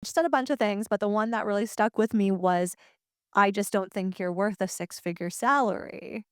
She said a bunch of things, but the one that really stuck with me was, "I just don't think you're worth a six-figure salary."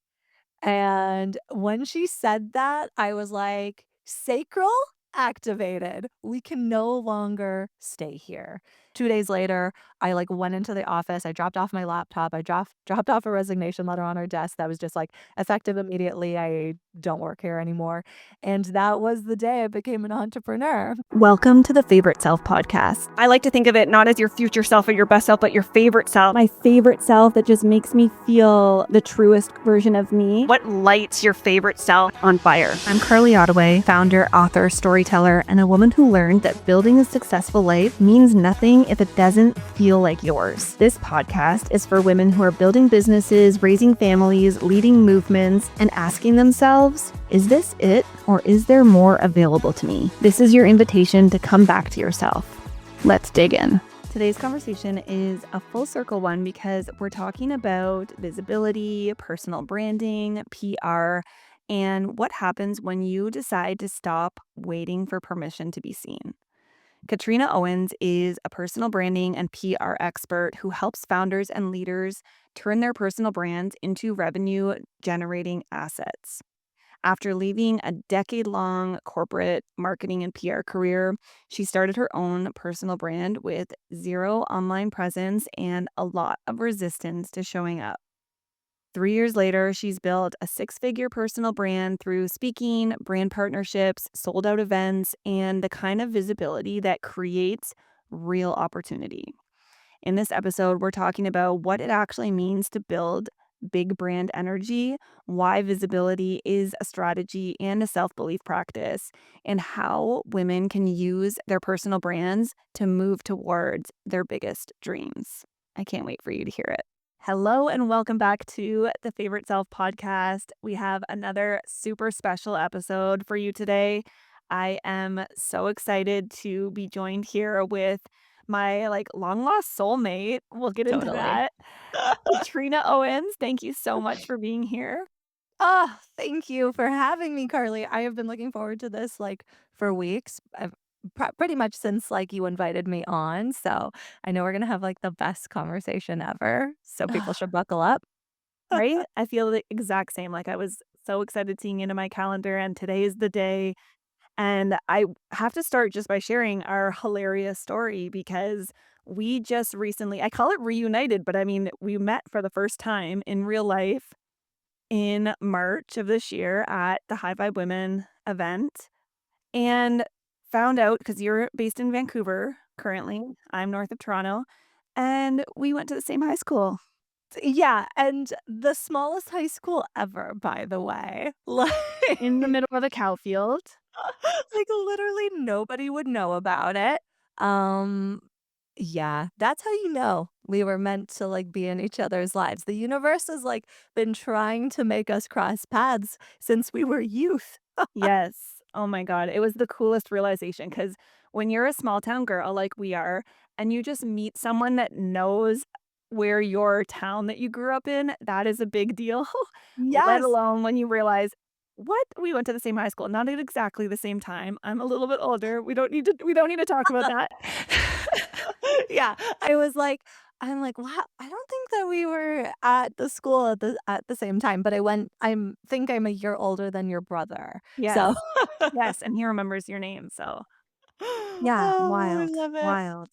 And when she said that, I was like, "Sacral activated. We can no longer stay here." 2 days later, I, went into the office, I dropped off my laptop, I dropped off a resignation letter on her desk that was just, effective immediately, I don't work here anymore, and that was the day I became an entrepreneur. Welcome to the Favorite Self podcast. I like to think of it not as your future self or your best self, but your favorite self. My favorite self that just makes me feel the truest version of me. What lights your favorite self on fire? I'm Carly Ottaway, founder, author, storyteller, and a woman who learned that building a successful life means nothing if it doesn't feel like yours. This podcast is for women who are building businesses, raising families, leading movements, and asking themselves, is this it, or is there more available to me? This is your invitation to come back to yourself. Let's dig in. Today's conversation is a full circle one because we're talking about visibility, personal branding, PR, and what happens when you decide to stop waiting for permission to be seen. Katrina Owens is a personal branding and PR expert who helps founders and leaders turn their personal brands into revenue-generating assets. After leaving a decade-long corporate marketing and PR career, she started her own personal brand with zero online presence and a lot of resistance to showing up. 3 years later, she's built a six-figure personal brand through speaking, brand partnerships, sold-out events, and the kind of visibility that creates real opportunity. In this episode, we're talking about what it actually means to build big brand energy, why visibility is a strategy and a self-belief practice, and how women can use their personal brands to move towards their biggest dreams. I can't wait for you to hear it. Hello and welcome back to the Favorite Self podcast. We have another super special episode for you today. I am so excited to be joined here with my long lost soulmate. We'll get into Totally. that. Katrina Owens, thank you so much for being here. Oh, thank you for having me, Carly. I have been looking forward to this, for weeks. I've pretty much since, you invited me on, so I know we're gonna have, the best conversation ever, so people should buckle up. Right? I feel the exact same. I was so excited seeing it in my calendar, and today is the day. And I have to start just by sharing our hilarious story because we just recently, I call it reunited, but I mean, we met for the first time in real life in March of this year at the High Vibe Women event and found out because you're based in Vancouver currently. I'm north of Toronto, and we went to the same high school Yeah, and the smallest high school ever, by the way. in the middle of a cow field. Literally nobody would know about it. Um, yeah, that's how you know we were meant to, be in each other's lives. The universe has, been trying to make us cross paths since we were youth. Yes. Oh my God. It was the coolest realization because when you're a small town girl like we are, and you just meet someone that knows where your town that you grew up in, that is a big deal. Let Yes. alone when you realize, what? We went to the same high school, not at exactly the same time. I'm a little bit older. We don't need to talk about that. Yeah, I'm like, "Wow, I don't think that we were at the school at the same time," but I'm a year older than your brother, Yes. so Yes. And he remembers your name. So yeah, Oh, I wild, love it. wild.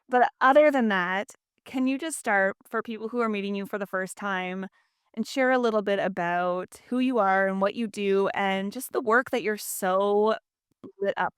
But other than that, can you just start for people who are meeting you for the first time and share a little bit about who you are and what you do and just the work that you're so lit up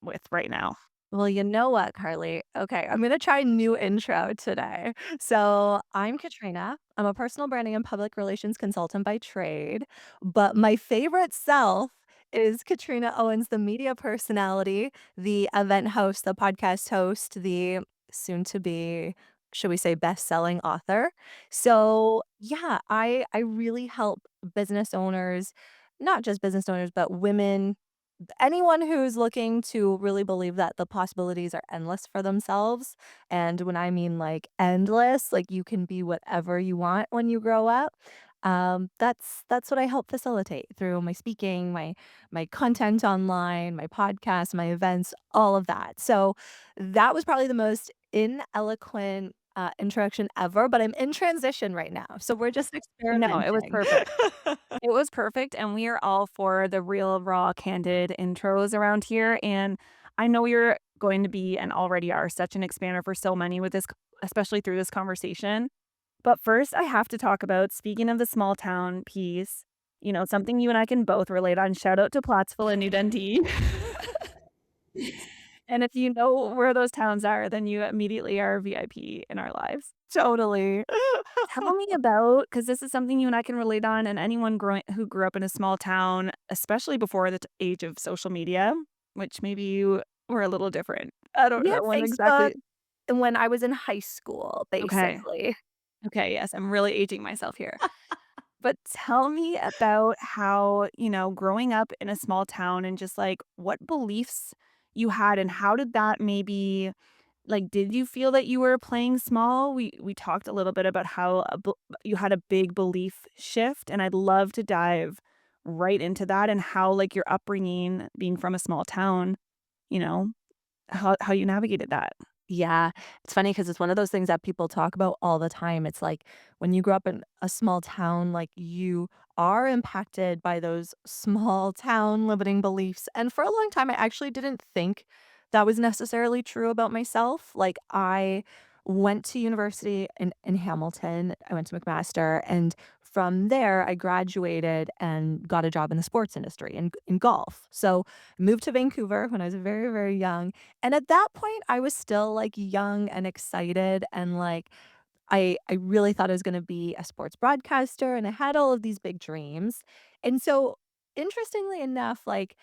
with right now? Well, you know what, Carly? Okay, I'm gonna try a new intro today. So, I'm Katrina. I'm a personal branding and public relations consultant by trade, but my favorite self is Katrina Owens, the media personality, the event host, the podcast host, the soon to be, should we say, best-selling author. So, yeah, I really help business owners, not just business owners, but women, anyone who's looking to really believe that the possibilities are endless for themselves. And when I mean endless, you can be whatever you want when you grow up. That's what I help facilitate through my speaking, my content online, my podcast, my events, all of that. So that was probably the most ineloquent, introduction ever, but I'm in transition right now, so we're just No, it was experimenting. perfect. It was perfect, and we are all for the real, raw, candid intros around here, and I know you're going to be and already are such an expander for so many with this especially through this conversation. But first, I have to talk about speaking of the small town piece, something you and I can both relate on. Shout out to Plattsville and New Dundee. And if you know where those towns are, then you immediately are VIP in our lives. Totally. Tell me about because this is something you and I can relate on, and anyone growing who grew up in a small town, especially before the age of social media, which maybe you were a little different. I don't We had know when Facebook exactly. when I was in high school, Okay. basically. Okay, yes, I'm really aging myself here. But tell me about how, growing up in a small town and just like what beliefs you had and how did that maybe like did you feel that you were playing small? We talked a little bit about how you had a big belief shift and I'd love to dive right into that and how like your upbringing being from a small town, you know, how you navigated that. Yeah, it's funny because it's one of those things that people talk about all the time. It's like when you grow up in a small town, like you are impacted by those small town limiting beliefs. And for a long time, I actually didn't think that was necessarily true about myself. Like I went to university in Hamilton. I went to McMaster, and from there I graduated and got a job in the sports industry in golf. So moved to Vancouver when I was very, very young, and at that point, I was still, like, young and excited and, like, I really thought I was gonna be a sports broadcaster, and I had all of these big dreams, and so, interestingly enough, like,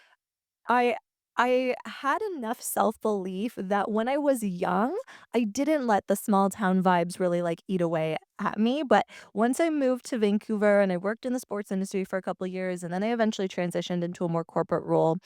I I had enough self-belief that when I was young, I didn't let the small town vibes really, like, eat away at me, but once I moved to Vancouver and I worked in the sports industry for a couple years, and then I eventually transitioned into a more corporate role,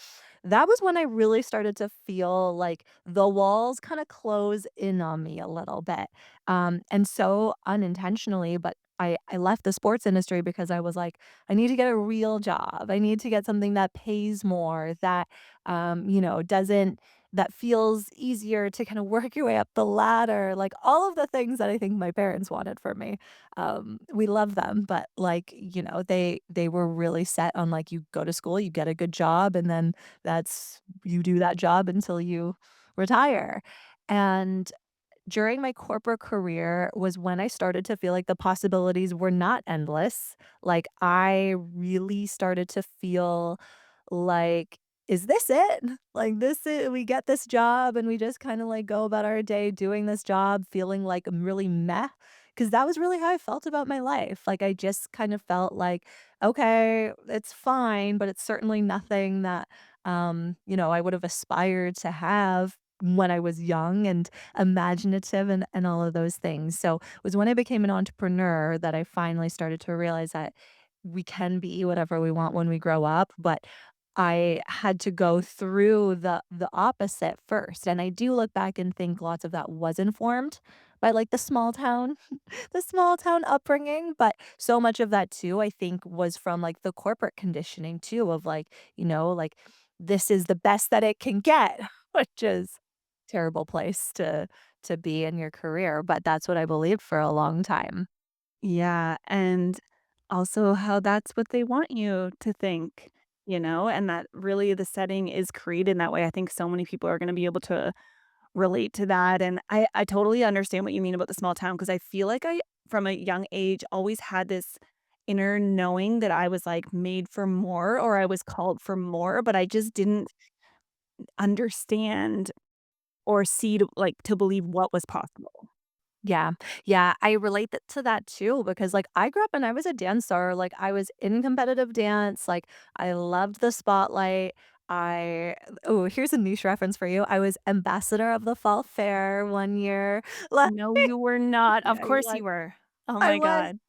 that was when I really started to feel like the walls kinda close in on me a little bit, and so unintentionally, but I left the sports industry because I was like, "I need to get a real job. I need to get something that pays more, that doesn't that feels easier to kind of work your way up the ladder, like all of the things that I think my parents wanted for me. We love them, but like, they were really set on like you go to school, you get a good job, and then that's you do that job until you retire. And during my corporate career was when I started to feel like the possibilities were not endless. Like, I really started to feel like, "Is this it? Like, this I we get this job and we just kinda, like, go about our day doing this job, feeling, like, I'm really meh," because that was really how I felt about my life. Like, I just kind of felt like, "Okay, it's fine, but it's certainly nothing that, I would have aspired to have when I was young and imaginative and all of those things." So, it was when I became an entrepreneur that I finally started to realize that we can be whatever we want when we grow up, but I had to go through the opposite first, and I do look back and think lots of that was informed by, like, the small town the small town upbringing, but so much of that too, I think, was from, like, the corporate conditioning too of, like, like, this is the best that it can get, which is terrible place to be in your career, but that's what I believed for a long time. Yeah, and also how that's what they want you to think, and that really the setting is created in that way. I think so many people are going to be able to relate to that. And I totally understand what you mean about the small town because I feel like I, from a young age, always had this inner knowing that I was like made for more or I was called for more, but I just didn't understand or see to believe what was possible. Yeah. Yeah, I relate to that too because, like, I grew up and I was a dancer, like, I was in competitive dance, like, I loved the spotlight. I Oh, here's a niche reference for you. I was ambassador of the fall fair one year. Like No, you were not. Of yeah, I course was. you were. Oh I my was. god.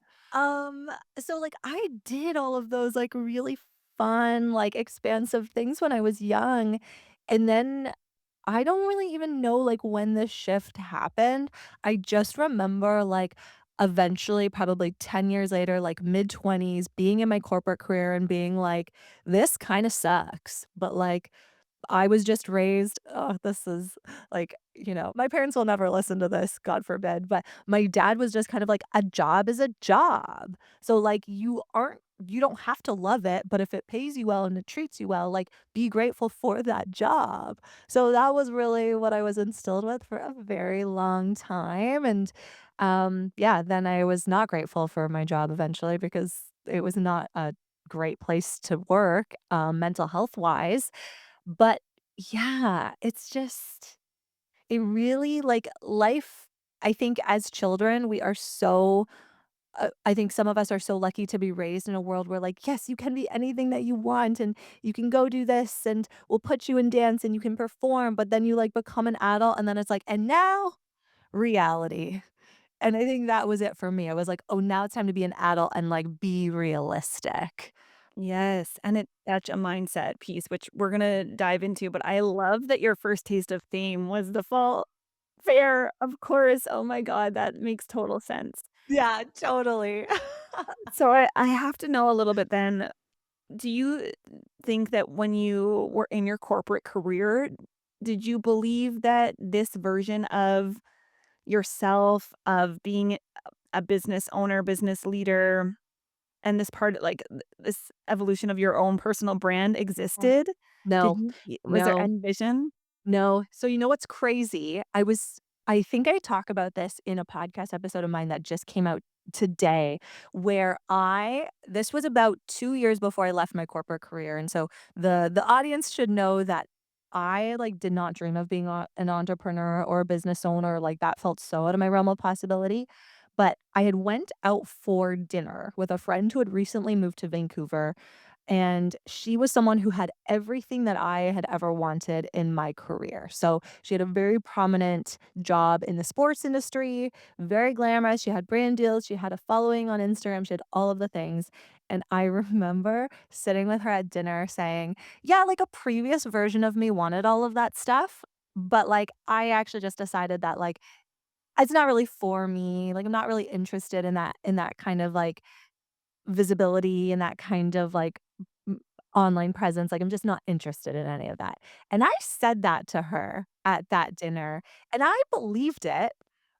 So, like, I did all of those, like, really fun, like, expansive things when I was young, and then I don't really even know, like, when this shift happened. I just remember, like, eventually, probably 10 years later, like, mid-20s, being in my corporate career and being like, "This kinda sucks," but, like, I was just raised this is like, my parents will never listen to this, God forbid, but my dad was just kind of like, "A job is a job." So, like, you don't have to love it, but if it pays you well and it treats you well, like, be grateful for that job. So that was really what I was instilled with for a very long time, and, yeah, then I was not grateful for my job eventually because it was not a great place to work, mental health wise. But yeah, it's just it really like life I think as children, we are so I think some of us are so lucky to be raised in a world where like, yes, you can be anything that you want and you can go do this and we'll put you in dance and you can perform, but then you like become an adult and then it's like, and now reality. And I think that was it for me. I was like, oh, now it's time to be an adult and like be realistic. Yes, and it's such a mindset piece, which we're gonna dive into, but I love that your first taste of fame was the fall fair, of course. Oh my god, that makes total sense. Yeah, totally. So I have to know a little bit then, do you think that when you were in your corporate career, did you believe that this version of yourself, of being a business owner, business leader, and this part like, this evolution of your own personal brand Mm. existed? Did No, you was there no. any vision? No. So you know what's crazy? I think I talk about this in a podcast episode of mine that just came out today where I this was about 2 years before I left my corporate career, and so the audience should know that I, like, did not dream of being an entrepreneur or a business owner, like, that felt so out of my realm of possibility, but I had went out for dinner with a friend who had recently moved to Vancouver, and she was someone who had everything that I had ever wanted in my career. So she had a very prominent job in the sports industry, very glamorous. She had brand deals, she had a following on Instagram, she had all of the things. And I remember sitting with her at dinner saying, yeah, like a previous version of me wanted all of that stuff. But like, I actually just decided that like, it's not really for me. Like, I'm not really interested in that kind of like visibility and that kind of, like, m online presence, like, I'm just not interested in any of that, and I said that to her at that dinner, and I believed it,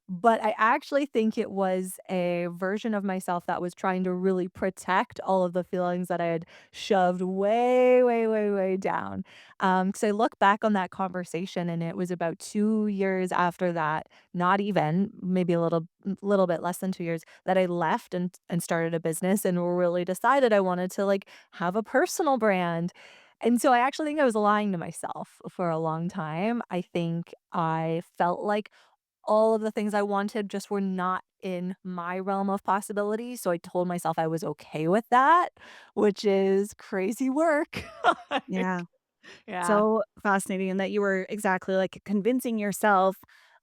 but I actually think it was a version of myself that was trying to really protect all of the feelings that I had shoved way, way, way, way down, 'cause I look back on that conversation, and it was about 2 years after that, not even, maybe a little bit less than 2 years, that I left and started a business and really decided I wanted to, like, have a personal brand. And so I actually think I was lying to myself for a long time. I think I felt like all of the things I wanted just were not in my realm of possibility, so I told myself I was okay with that, which is crazy work. Yeah. Like, yeah. So fascinating, and that you were exactly, like, convincing yourself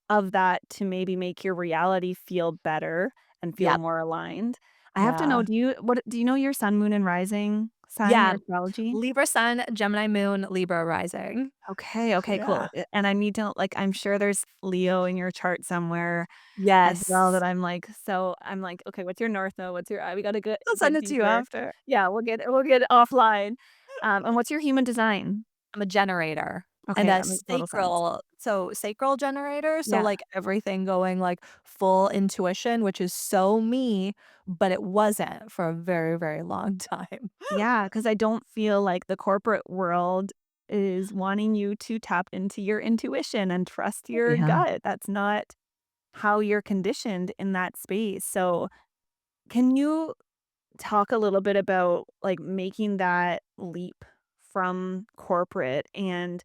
of that to maybe make your reality feel better and feel Yep. more aligned. I have to know, Yeah. do you know your sun, moon, and rising sign, Yeah. your astrology? Libra sun, Gemini moon, Libra rising. Okay, okay, cool. Yeah. And I need to like, I'm sure there's Leo in your chart somewhere as well Yes. that I'm like, "Okay, what's your north node? What's your" we gotta I'll send get it to you deeper. after. Yeah, we'll get offline. And what's your human design? I'm a generator and Okay, a that makes total sense. sacral generator, so, Yeah. like, everything going, like, full intuition, which is so me, but it wasn't for a very, very long time. Yeah, because I don't feel like the corporate world is wanting you to tap into your intuition and trust your Yeah. gut. That's not how you're conditioned in that space. So, can you talk a little bit about, like, making that leap from corporate, and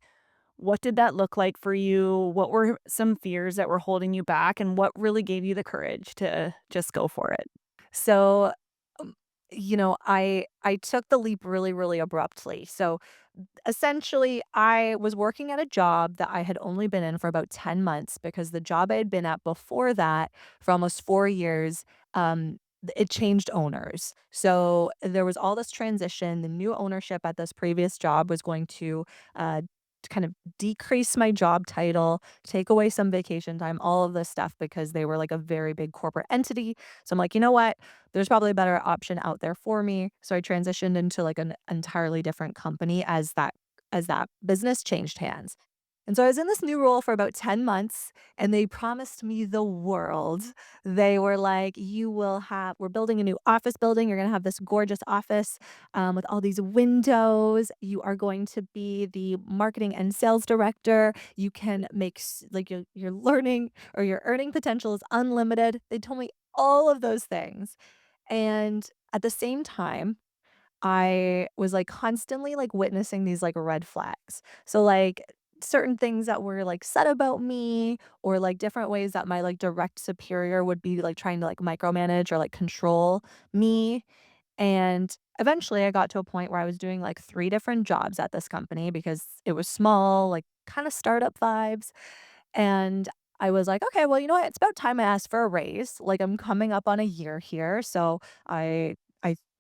what did that look like for you? What were some fears that were holding you back, and what really gave you the courage to just go for it? So, um, I took the leap really, really abruptly. So, essentially, I was working at a job that I had only been in for about 10 months because the job I had been at before that for almost 4 years, it changed owners. So, there was all this transition. The new ownership at this previous job was going to kind of decrease my job title, take away some vacation time, all of this stuff because they were like a very big corporate entity. So I'm like, you know what? There's probably a better option out there for me. So I transitioned into like an entirely different company as that as that business changed hands. And so I was in this new role for about 10 months and they promised me the world. They were like, we're building a new office building. You're going to have this gorgeous office with all these windows. You are going to be the marketing and sales director. You can like your learning or your earning potential is unlimited. They told me all of those things. And at the same time, I was, like, constantly, like, witnessing these, like, red flags. So, like, certain things that were, like, said about me or, like, different ways that my, like, direct superior would be, like, trying to, like, micromanage or, like, control me. And eventually I got to a point where I was doing like 3 different jobs at this company because it was small, like, kinda startup vibes. And I was like, "Okay, well, you know what? It's about time I asked for a raise. Like, I'm coming up on a year here, so I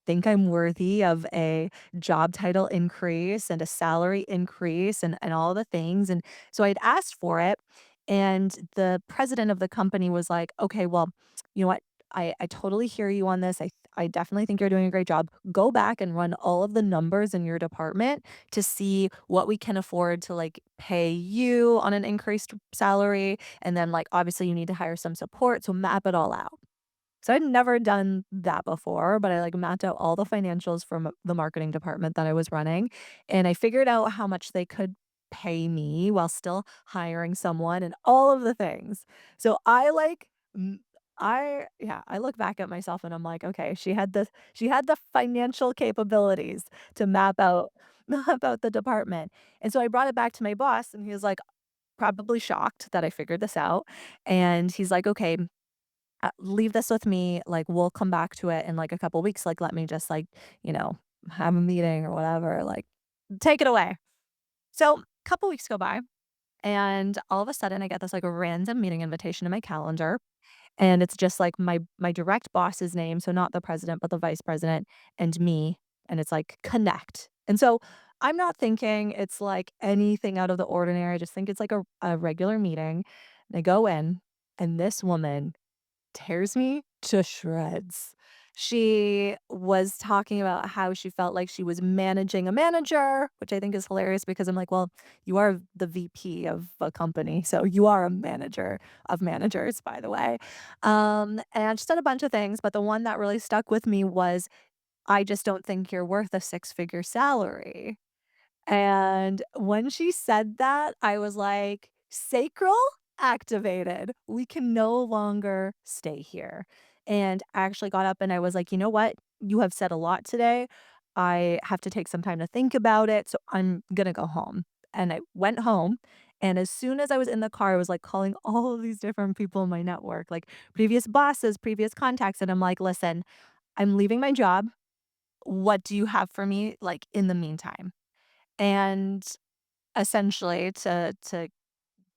think I'm worthy of a job title increase and a salary increase and all the things." And so I'd asked for it, and the president of the company was like, "Okay, well, you know what? I totally hear you on this. I definitely think you're doing a great job. Go back and run all of the numbers in your department to see what we can afford to, like, pay you on an increased salary, and then, like, obviously, you need to hire some support, so map it all out." So I'd never done that before, but I, like, mapped out all the financials from the marketing department that I was running, and I figured out how much they could pay me while still hiring someone and all of the things. So I, like, m I look back at myself and I'm like, "Okay, she had the financial capabilities to map out map out the department." And so I brought it back to my boss, and he was, like, probably shocked that I figured this out, and he's like, "Okay, leave this with me, like, we'll come back to it in, like, a couple weeks, like, let me just, like, you know, have a meeting or whatever, like, take it away." So, couple weeks go by, and all of a sudden, I get this, like, random meeting invitation in my calendar, and it's just, like, my direct boss's name, so not the president, but the vice president, and me, and it's, like, "Connect." And so, I'm not thinking it's, like, anything out of the ordinary, I just think it's, like, a regular meeting, and I go in, and this woman tears me to shreds. She was talking about how she felt like she was managing a manager, which I think is hilarious because I'm like, "Well, you are the VP of a company, so you are a manager of managers, by the way." And she said a bunch of things, but the one that really stuck with me was, "I just don't think you're worth a six-figure salary." And when she said that, I was like, "Sacral activated. We can no longer stay here." And I actually got up and I was like, "You know what? You have said a lot today. I have to take some time to think about it, so I'm gonna go home." And I went home, and as soon as I was in the car, I was, like, calling all of these different people in my network, like previous bosses, previous contacts, and I'm like, "Listen, I'm leaving my job. What do you have for me, like, in the meantime?" And essentially to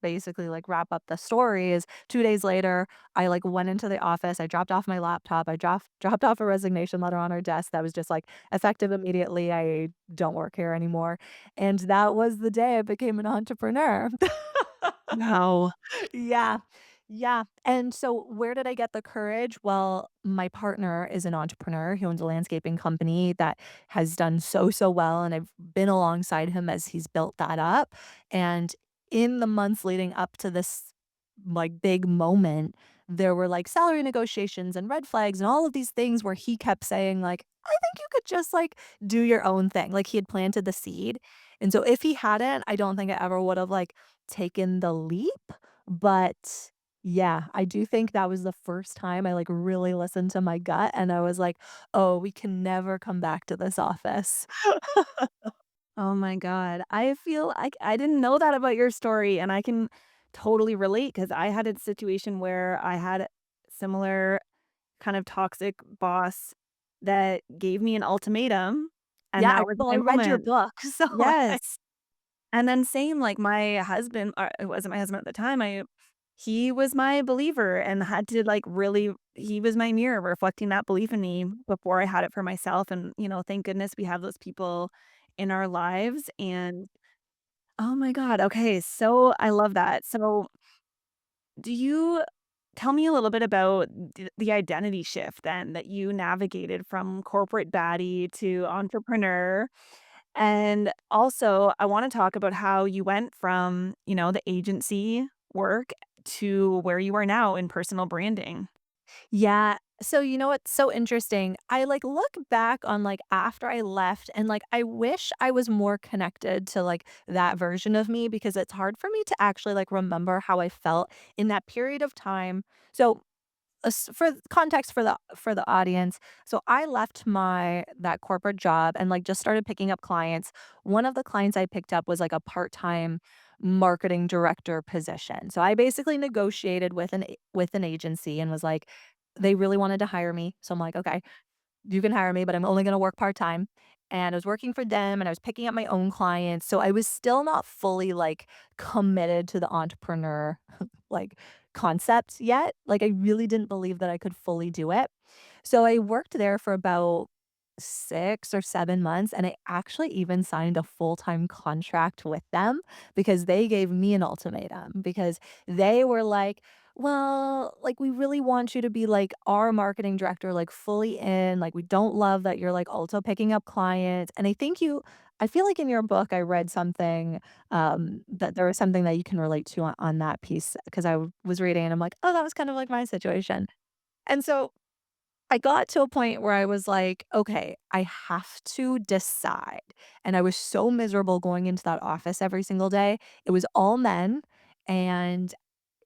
basically, like, wrap up the story is 2 days later, I, like, went into the office, I dropped off my laptop, I dropped off a resignation letter on her desk that was just, like, effective immediately, I don't work here anymore, and that was the day I became an entrepreneur. Wow. Yeah. Yeah, and so where did I get the courage? Well, my partner is an entrepreneur. He owns a landscaping company that has done so well, and I've been alongside him as he's built that up, and in the months leading up to this, like, big moment, there were, like, salary negotiations and red flags and all of these things where he kept saying, like, "I think you could just, like, do your own thing." Like, he had planted the seed, and so if he hadn't, I don't think I ever would have, like, taken the leap, but yeah, I do think that was the first time I, like, really listened to my gut, and I was like, "Oh, we can never come back to this office." Oh my god. I feel like I didn't know that about your story, and I can totally relate because I had a situation where I had similar kind of toxic boss that gave me an ultimatum, and Yeah, that was I my read your moment. book, so I Yes. And then same, like, my husband it wasn't my husband at the time, he was my believer and had to, like, really he was my mirror reflecting that belief in me before I had it for myself, and, thank goodness we have those people in our lives, and oh my god, okay, so I love that. So, do you tell me a little bit about the identity shift then that you navigated from corporate baddie to entrepreneur? And also, I want to talk about how you went from, the agency work to where you are now in personal branding. Yeah. So you know what's so interesting? I like look back on like after I left and like I wish I was more connected to like that version of me because it's hard for me to actually like remember how I felt in that period of time. So for context for the audience, so I left my that corporate job and like just started picking up clients. One of the clients I picked up was like a part-time marketing director position. So I basically negotiated with with an agency and was like they really wanted to hire me. So I'm like, okay, you can hire me, but I'm only gonna work part-time. And I was working for them and I was picking up my own clients. So I was still not fully like committed to the entrepreneur like concept yet. Like I really didn't believe that I could fully do it. So I worked there for about 6 or 7 months, and I actually even signed a full-time contract with them because they gave me an ultimatum because they were like, "Well, like, we really want you to be, like, our marketing director, like, fully in, like, we don't love that you're, like, also picking up clients." And I feel like in your book, I read something, that there was something that you can relate to on that piece because was reading and I'm like, "Oh, that was kind of like my situation." And so I got to a point where I was like, "Okay, I have to decide." And I was so miserable going into that office every single day. It was all men, and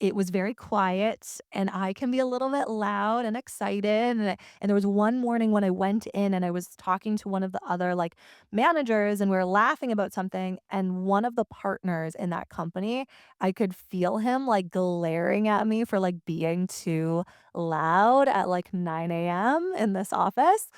it was very quiet, and I can be a little bit loud and excited, and there was one morning when I went in and I was talking to one of the other, like, managers, and we were laughing about something, and one of the partners in that company, I could feel him, like, glaring at me for, like, being too loud at, like, 9 a.m. in this office,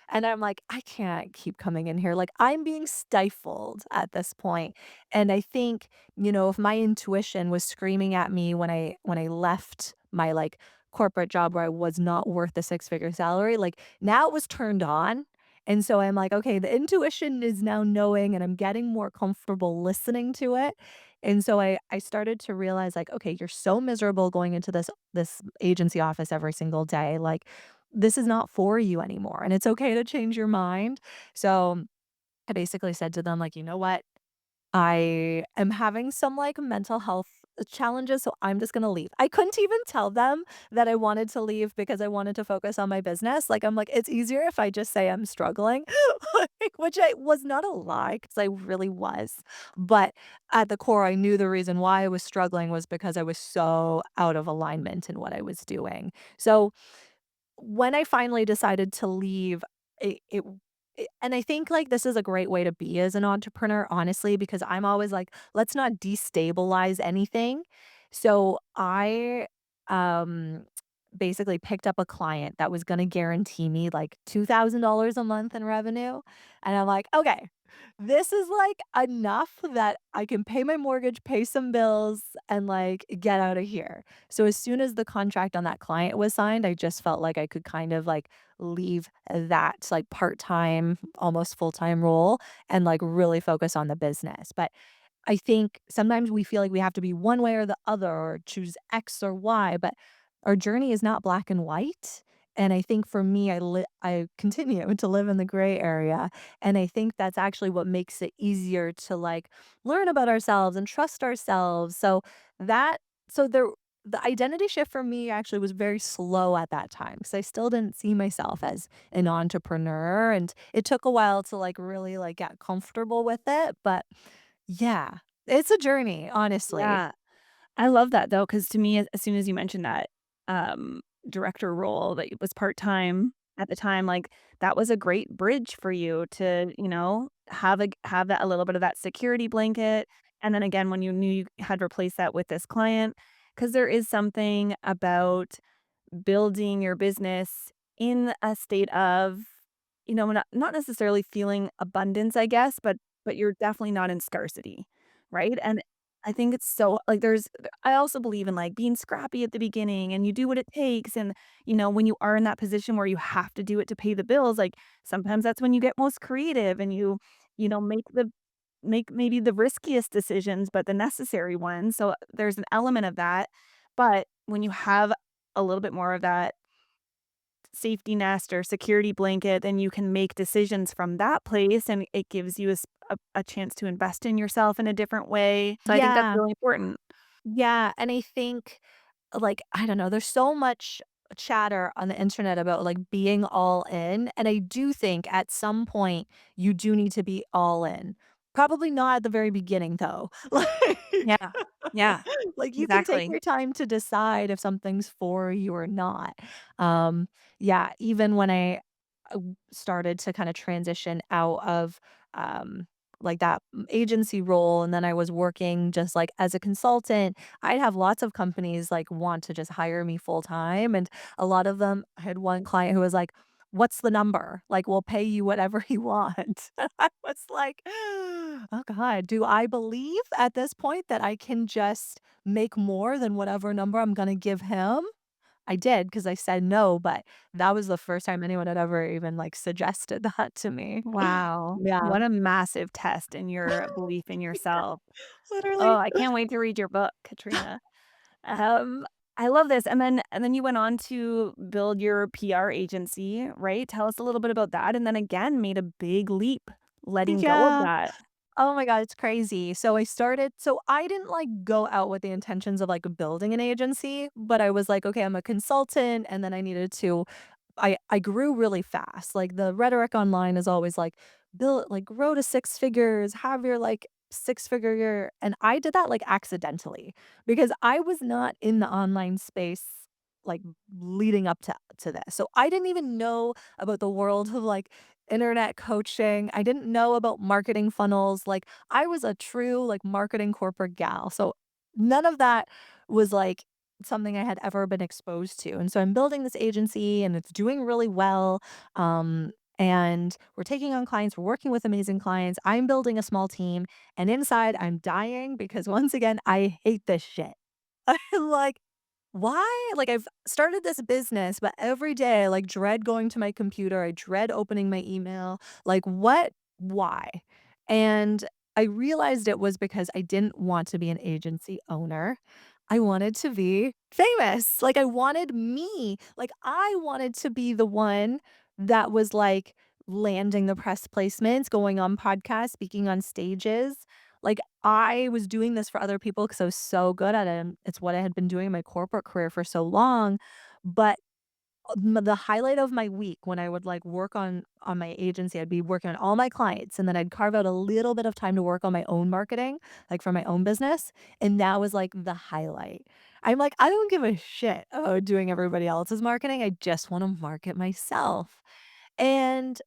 and I'm like, "I can't keep coming in here." Like, I'm being stifled at this point, and I think if my intuition was screaming at me when I left my, like, corporate job where I was not worth the six-figure salary, like, now it was turned on, and so I'm like, "Okay, the intuition is now knowing, and I'm getting more comfortable listening to it," and so I started to realize, like, "Okay, you're so miserable going into this agency office every single day, like, this is not for you anymore, and it's okay to change your mind." So, I basically said to them, like, "You know what? I am having some, like, mental health challenges, so I'm just gonna leave." I couldn't even tell them that I wanted to leave because I wanted to focus on my business, like, I'm like, "It's easier if I just say I'm struggling," like, which I was not a lie because I really was, but at the core, I knew the reason why I was struggling was because I was so out of alignment in what I was doing. So when I finally decided to leave, it and I think, like, this is a great way to be as an entrepreneur, honestly, because I'm always like, "Let's not destabilize anything." So I, um, basically picked up a client that was gonna guarantee me, like, $2,000 a month in revenue, and I'm like, "Okay, this is, like, enough that I can pay my mortgage, pay some bills, and, like, get out of here." So as soon as the contract on that client was signed, I just felt like I could kind of, like, leave that, like, part-time, almost full-time role and, like, really focus on the business, but I think sometimes we feel like we have to be one way or the other or choose X or Y, but our journey is not black and white. And I think for me, I continue to live in the gray area. And I think that's actually what makes it easier to like learn about ourselves and trust ourselves. That, so there, the identity shift for me actually was very slow at that time because I still didn't see myself as an entrepreneur. And it took a while to like really like get comfortable with it. But yeah, it's a journey, honestly. Yeah. I love that though, because to me, as soon as you mentioned that, um, director role that was part-time at the time, like, that was a great bridge for you to, have that a little bit of that security blanket, and then again, when you knew you had replaced that with this client, because there is something about building your business in a state of, not necessarily feeling abundance, I guess, but you're definitely not in scarcity, right? And I think it's so like I also believe in like being scrappy at the beginning and you do what it takes. And, when you are in that position where you have to do it to pay the bills, like sometimes that's when you get most creative and make maybe the riskiest decisions, but the necessary ones. So there's an element of that. But when you have a little bit more of that safety nest or security blanket, then you can make decisions from that place, and it gives you a chance to invest in yourself in a different way. So I think that's Yeah. really important. Yeah, and I think, like, I don't know, there's so much chatter on the internet about, like, being all in, and I do think at some point you do need to be all in. Probably not at the very beginning, though. Yeah. Yeah. Like, you can take Exactly. your time to decide if something's for you or not. Um, yeah, even when I, started to kinda transition out of, like, that, agency role, and then I was working just, like, as a consultant, I'd have lots of companies, like, want to just hire me full time, and a lot of them I had one client who was like, "What's the number? Like, we'll pay you whatever you want." I was like, "Oh god, do I believe at this point that I can just make more than whatever number I'm gonna give him?" I did because I said no, but that was the first time anyone had ever even, like, suggested that to me. Wow. Yeah. What a massive test in your belief in yourself. Oh, Literally. I can't wait to read your book, Katrina. Um, I love this. And then you went on to build your PR agency, right? Tell us a little bit about that, and then again made a big leap letting go of Yeah. that. Oh my god, it's crazy. So I didn't, like, go out with the intentions of, like, building an agency, but I was like, "Okay, I'm a consultant," and then I needed to I grew really fast. Like, the rhetoric online is always like, "Build like, grow to 6 figures, have your, like, six-figure year," and I did that, like, accidentally because I was not in the online space, like, leading up to this. So I didn't even know about the world of, like, internet coaching. I didn't know about marketing funnels. Like, I was a true, like, marketing corporate gal. So none of that was, like, something I had ever been exposed to, and so I'm building this agency, and it's doing really well, and we're taking on clients, we're working with amazing clients, I'm building a small team, and inside, I'm dying because once again, I hate this shit. I'm like, "Why?" Like, I've started this business, but every day I, like, dread going to my computer, I dread opening my email, like, what? Why? And I realized it was because I didn't want to be an agency owner. I wanted to be famous, like, I wanted me, like, I wanted to be the one that was, like, landing the press placements, going on podcasts, speaking on stages, like, I was doing this for other people because I was so good at it, and it's what I had been doing in my corporate career for so long, but the highlight of my week when I would, like, work on my agency, I'd be working on all my clients, and then I'd carve out a little bit of time to work on my own marketing, like, for my own business, and that was, like, the highlight. I'm like, "I don't give a shit about doing everybody else's marketing, I just wanna market myself." And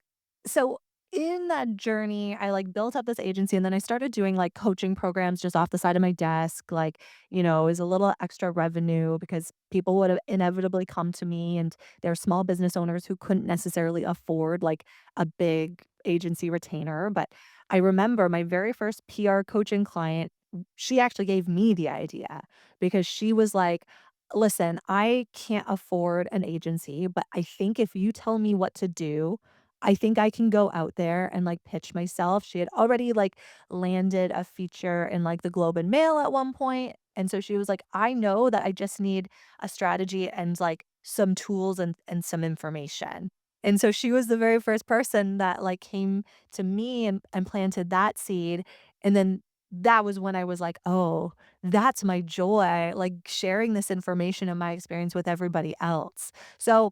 so in that journey, I, like, built up this agency, and then I started doing, like, coaching programs just off the side of my desk, like, it was a little extra revenue because people would have inevitably come to me, and they're small business owners who couldn't necessarily afford, like, a big agency retainer, but I remember my very first PR coaching client, she actually gave me the idea because she was like, "Listen, I can't afford an agency, but I think if you tell me what to do, I think I can go out there and, like, pitch myself." She had already, like, landed a feature in, like, the Globe and Mail at one point, and so she was like, "I know that I just need a strategy and, like, some tools and some information." And so she was the very first person that, like, came to me and planted that seed, and then that was when I was like, "Oh, that's my joy, like, sharing this information and my experience with everybody else." So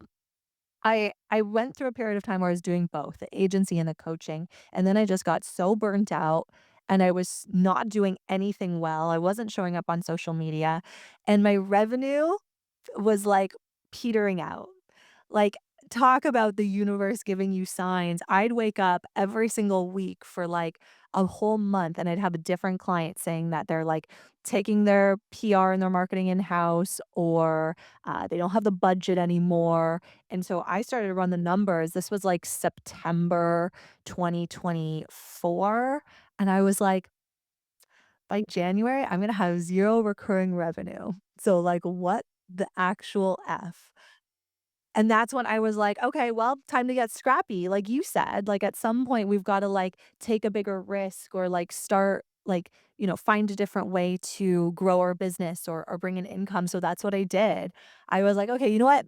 I went through a period of time where I was doing both, the agency and the coaching, and then I just got so burnt out, and I was not doing anything well. I wasn't showing up on social media, and my revenue was, like, petering out. Like, talk about the universe giving you signs. I'd wake up every single week for, like, a whole month, and I'd have a different client saying that they're, like, taking their PR and their marketing in-house, or, they don't have the budget anymore, and so I started to run the numbers. This was, like, September 2024, and I was like, "By January, I'm gonna have 0 recurring revenue." So, like, what the actual F? And that's when I was like, "Okay, well, time to get scrappy," like you said, like, at some point, we've gotta, like, take a bigger risk or, like, start, like, find a different way to grow our business or bring in income, so that's what I did. I was like, "Okay, you know what?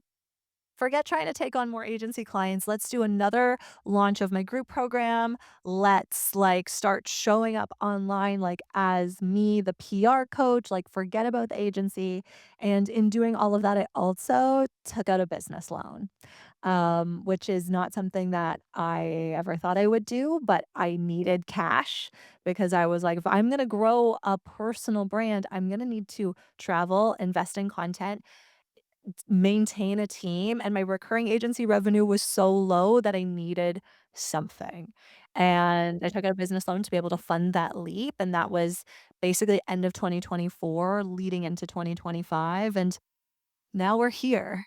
forget trying to take on more agency clients. Let's do another launch of my group program. Let's like start showing up online like as me, the PR coach, like forget about the agency. And in doing all of that, I also took out a business loan, which is not something that I ever thought I would do, but I needed cash because I was like, if I'm going to grow a personal brand, I'm going to need to travel, invest in content, maintain a team, and my recurring agency revenue was so low that I needed something. And I took out a business loan to be able to fund that leap, and that was basically end of 2024 leading into 2025, and now we're here.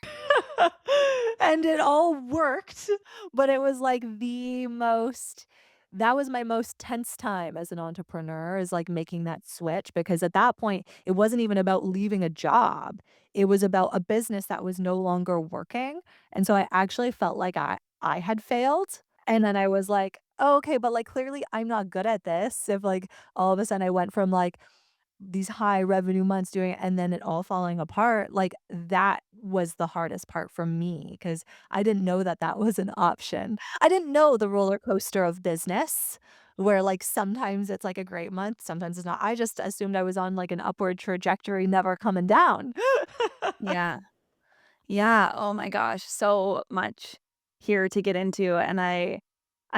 And it all worked, but it was like the most that was my most tense time as an entrepreneur is like making that switch because at that point it wasn't even about leaving a job. It was about a business that was no longer working. And so I actually felt like I had failed. And then I was like, oh, okay, but like clearly I'm not good at this. If like all of a sudden I went from like these high revenue months doing it and then it all falling apart, like, that was the hardest part for me because I didn't know that that was an option. I didn't know the roller coaster of business where, like, sometimes it's, like, a great month, sometimes it's not. I just assumed I was on, like, an upward trajectory, never coming down. Yeah. Yeah, oh my gosh, so much here to get into, and I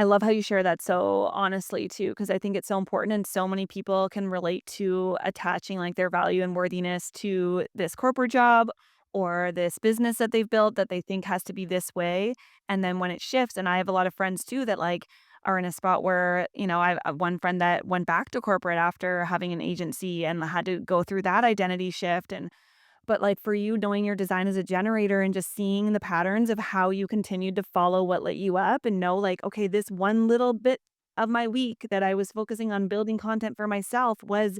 love how you share that so honestly too, because I think it's so important and so many people can relate to attaching like their value and worthiness to this corporate job or this business that they've built that they think has to be this way. And then when it shifts, and I have a lot of friends too that like are in a spot where, I've one friend that went back to corporate after having an agency and had to go through that identity shift and but, like, for you, knowing your design as a generator and just seeing the patterns of how you continued to follow what lit you up and know, like, okay, this one little bit of my week that I was focusing on building content for myself was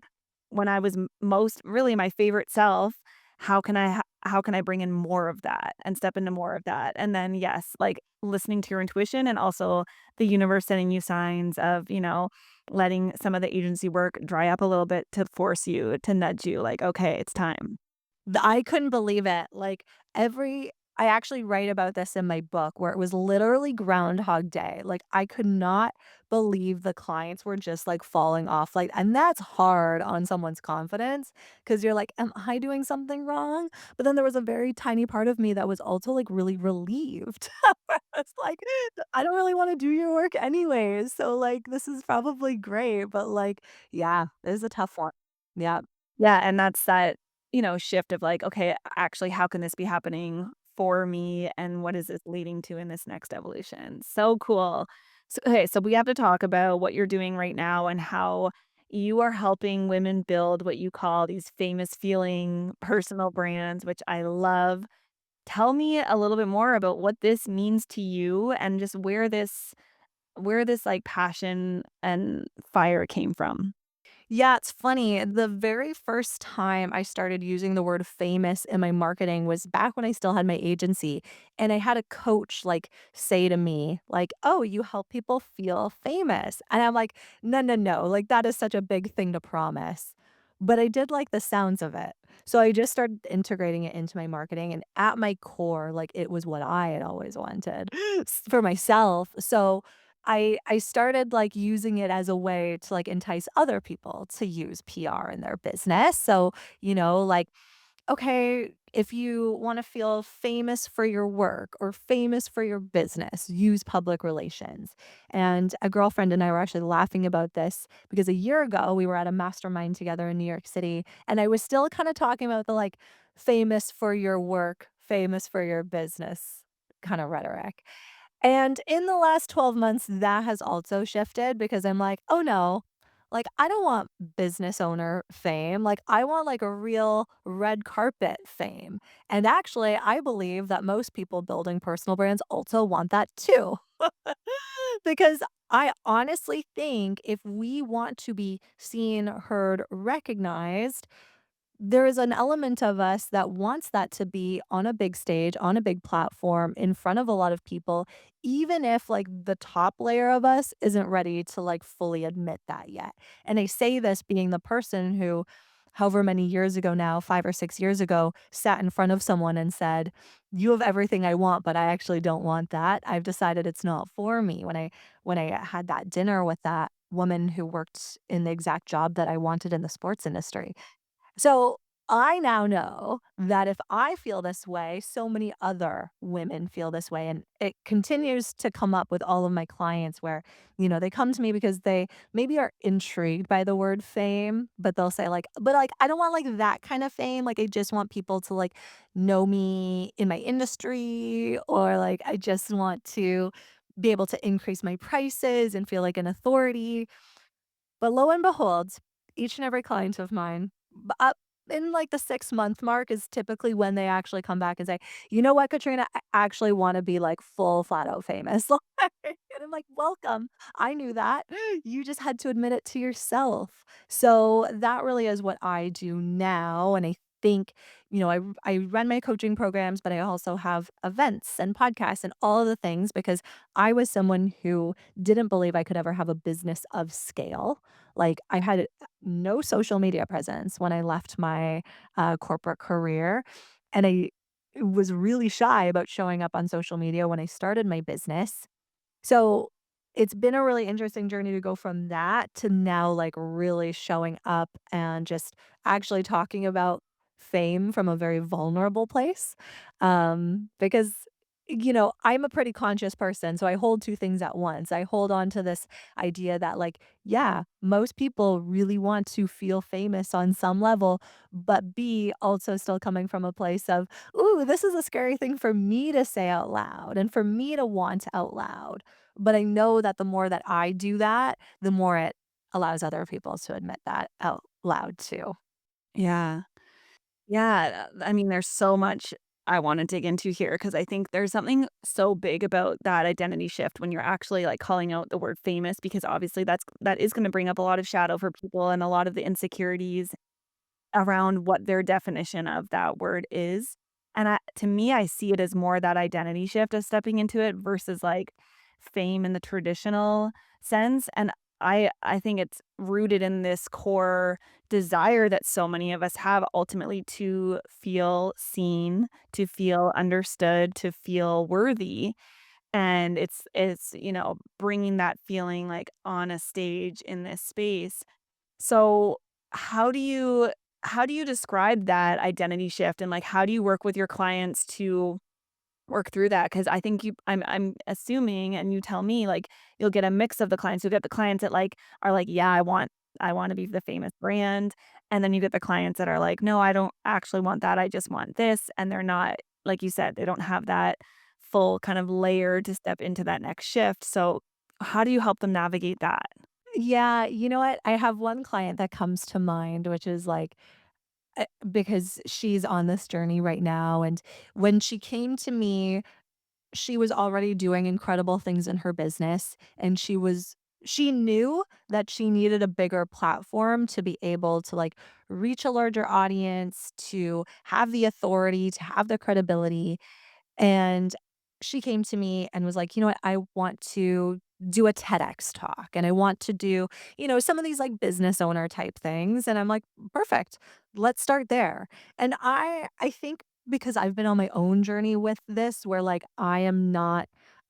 when I was most really my favorite self. How can I bring in more of that and step into more of that? And then, yes, like, listening to your intuition and also the universe sending you signs of, letting some of the agency work dry up a little bit to force you, to nudge you, like, "Okay, it's time." I couldn't believe it. Like, every I actually write about this in my book where it was literally Groundhog Day. Like, I could not believe the clients were just, like, falling off, like and that's hard on someone's confidence because 'cause you're like, "Am I doing something wrong?" But then there was a very tiny part of me that was also, like, really relieved. It's like, "I don't really wanna do your work anyways, so, like, this is probably great." But, like, yeah, it is a tough one. Yeah. Yeah, and that's that, shift of like, okay, actually, how can this be happening for me? And what is this leading to in this next evolution? So cool. So, okay, so we have to talk about what you're doing right now and how you are helping women build what you call these famous feeling personal brands, which I love. Tell me a little bit more about what this means to you and just where this like passion and fire came from. Yeah, it's funny. The very first time I started using the word famous in my marketing was back when I still had my agency. And I had a coach like say to me, like, oh, you help people feel famous. And I'm like, no, no, no. Like, that is such a big thing to promise. But I did like the sounds of it. So I just started integrating it into my marketing. And at my core, like, it was what I had always wanted for myself. So I started, like, using it as a way to, like, entice other people to use PR in their business. So, like, okay, if you wanna feel famous for your work or famous for your business, use public relations. And a girlfriend and I were actually laughing about this because a year ago, we were at a mastermind together in New York City, and I was still kinda talking about the, like, famous for your work, famous for your business kinda rhetoric. And in the last 12 months, that has also shifted because I'm like, "Oh, no. Like, I don't want business owner fame. Like, I want, like, a real red carpet fame." And actually, I believe that most people building personal brands also want that too. Because I honestly think if we want to be seen, heard, recognized, there is an element of us that wants that to be on a big stage, on a big platform, in front of a lot of people, even if, like, the top layer of us isn't ready to, like, fully admit that yet. And I say this being the person who however many years ago now, 5 or 6 years ago, sat in front of someone and said, "You have everything I want, but I actually don't want that. I've decided it's not for me." When I had that dinner with that woman who worked in the exact job that I wanted in the sports industry. So I now know that if I feel this way, so many other women feel this way. And it continues to come up with all of my clients where, they come to me because they maybe are intrigued by the word fame, but they'll say, like, but like, I don't want like that kind of fame. Like, I just want people to like know me in my industry, or like, I just want to be able to increase my prices and feel like an authority. But lo and behold, each and every client of mine, up in like the 6-month mark is typically when they actually come back and say, "You know what, Katrina? I actually want to be like full flat out famous." And I'm like, "Welcome. I knew that. You just had to admit it to yourself." So that really is what I do now. And I think, I run my coaching programs, but I also have events and podcasts and all of the things because I was someone who didn't believe I could ever have a business of scale. Like, I had no social media presence when I left my, corporate career, and I was really shy about showing up on social media when I started my business. So, it's been a really interesting journey to go from that to now, like, really showing up and just actually talking about fame from a very vulnerable place, because, I'm a pretty conscious person, so I hold 2 things at once. I hold on to this idea that, like, yeah, most people really want to feel famous on some level, but B, also still coming from a place of, "Ooh, this is a scary thing for me to say out loud and for me to want out loud." But I know that the more that I do that, the more it allows other people to admit that out loud too. Yeah. Yeah, I mean, there's so much I wanna dig into here because I think there's something so big about that identity shift when you're actually, like, calling out the word famous because obviously that is gonna bring up a lot of shadow for people and a lot of the insecurities around what their definition of that word is, and to me, I see it as more that identity shift of stepping into it versus, like, fame in the traditional sense, and I think it's rooted in this core desire that so many of us have ultimately to feel seen, to feel understood, to feel worthy, and it's bringing that feeling, like, on a stage in this space. So, how do you how do you describe that identity shift and, like, how do you work with your clients to work through that? Because I think I'm assuming, and you tell me, like, you'll get a mix of the clients. You'll get the clients that, like, are like, "Yeah, I wanna be the famous brand," and then you get the clients that are like, "No, I don't actually want that, I just want this," and they're not like you said, they don't have that full kind of layer to step into that next shift. So, how do you help them navigate that? Yeah, you know what? I have one client that comes to mind, which is like, because she's on this journey right now. And when she came to me, she was already doing incredible things in her business. And she knew that she needed a bigger platform to be able to like reach a larger audience, to have the authority, to have the credibility. And she came to me and was like, "You know what? I want to do a TEDx talk and I want to do, some of these like business owner type things." And I'm like, "Perfect. Let's start there." And I think because I've been on my own journey with this where like I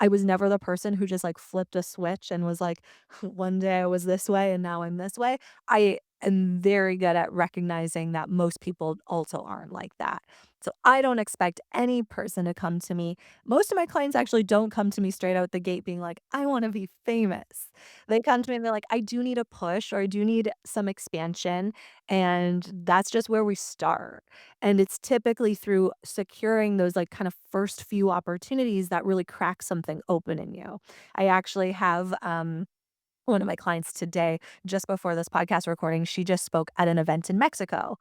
was never the person who just like flipped a switch and was like, one day I was this way and now I'm this way. I am very good at recognizing that most people also aren't like that. So I don't expect any person to come to me. Most of my clients actually don't come to me straight out the gate being like, "I wanna be famous." They come to me and they're like, "I do need a push or I do need some expansion," and that's just where we start. And it's typically through securing those, like, kind of first few opportunities that really crack something open in you. I actually have, one of my clients today, just before this podcast recording, she just spoke at an event in Mexico.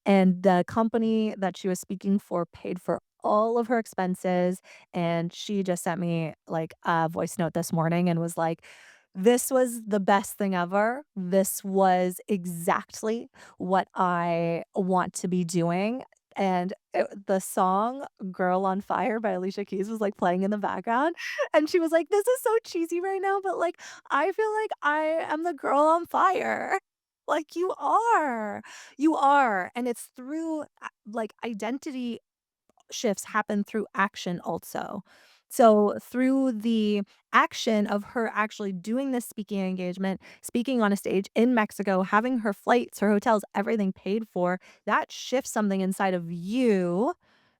And the company that she was speaking for paid for all of her expenses. And she just sent me like a voice note this morning and was like, "This was the best thing ever. This was exactly what I want to be doing." And the song Girl on Fire by Alicia Keys was like playing in the background. And she was like, "This is so cheesy right now, but like, I feel like I am the girl on fire." Like, you are. You are, and it's through, like, identity shifts happen through action also. So, through the action of her actually doing this speaking engagement, speaking on a stage in Mexico, having her flights, her hotels, everything paid for, that shifts something inside of you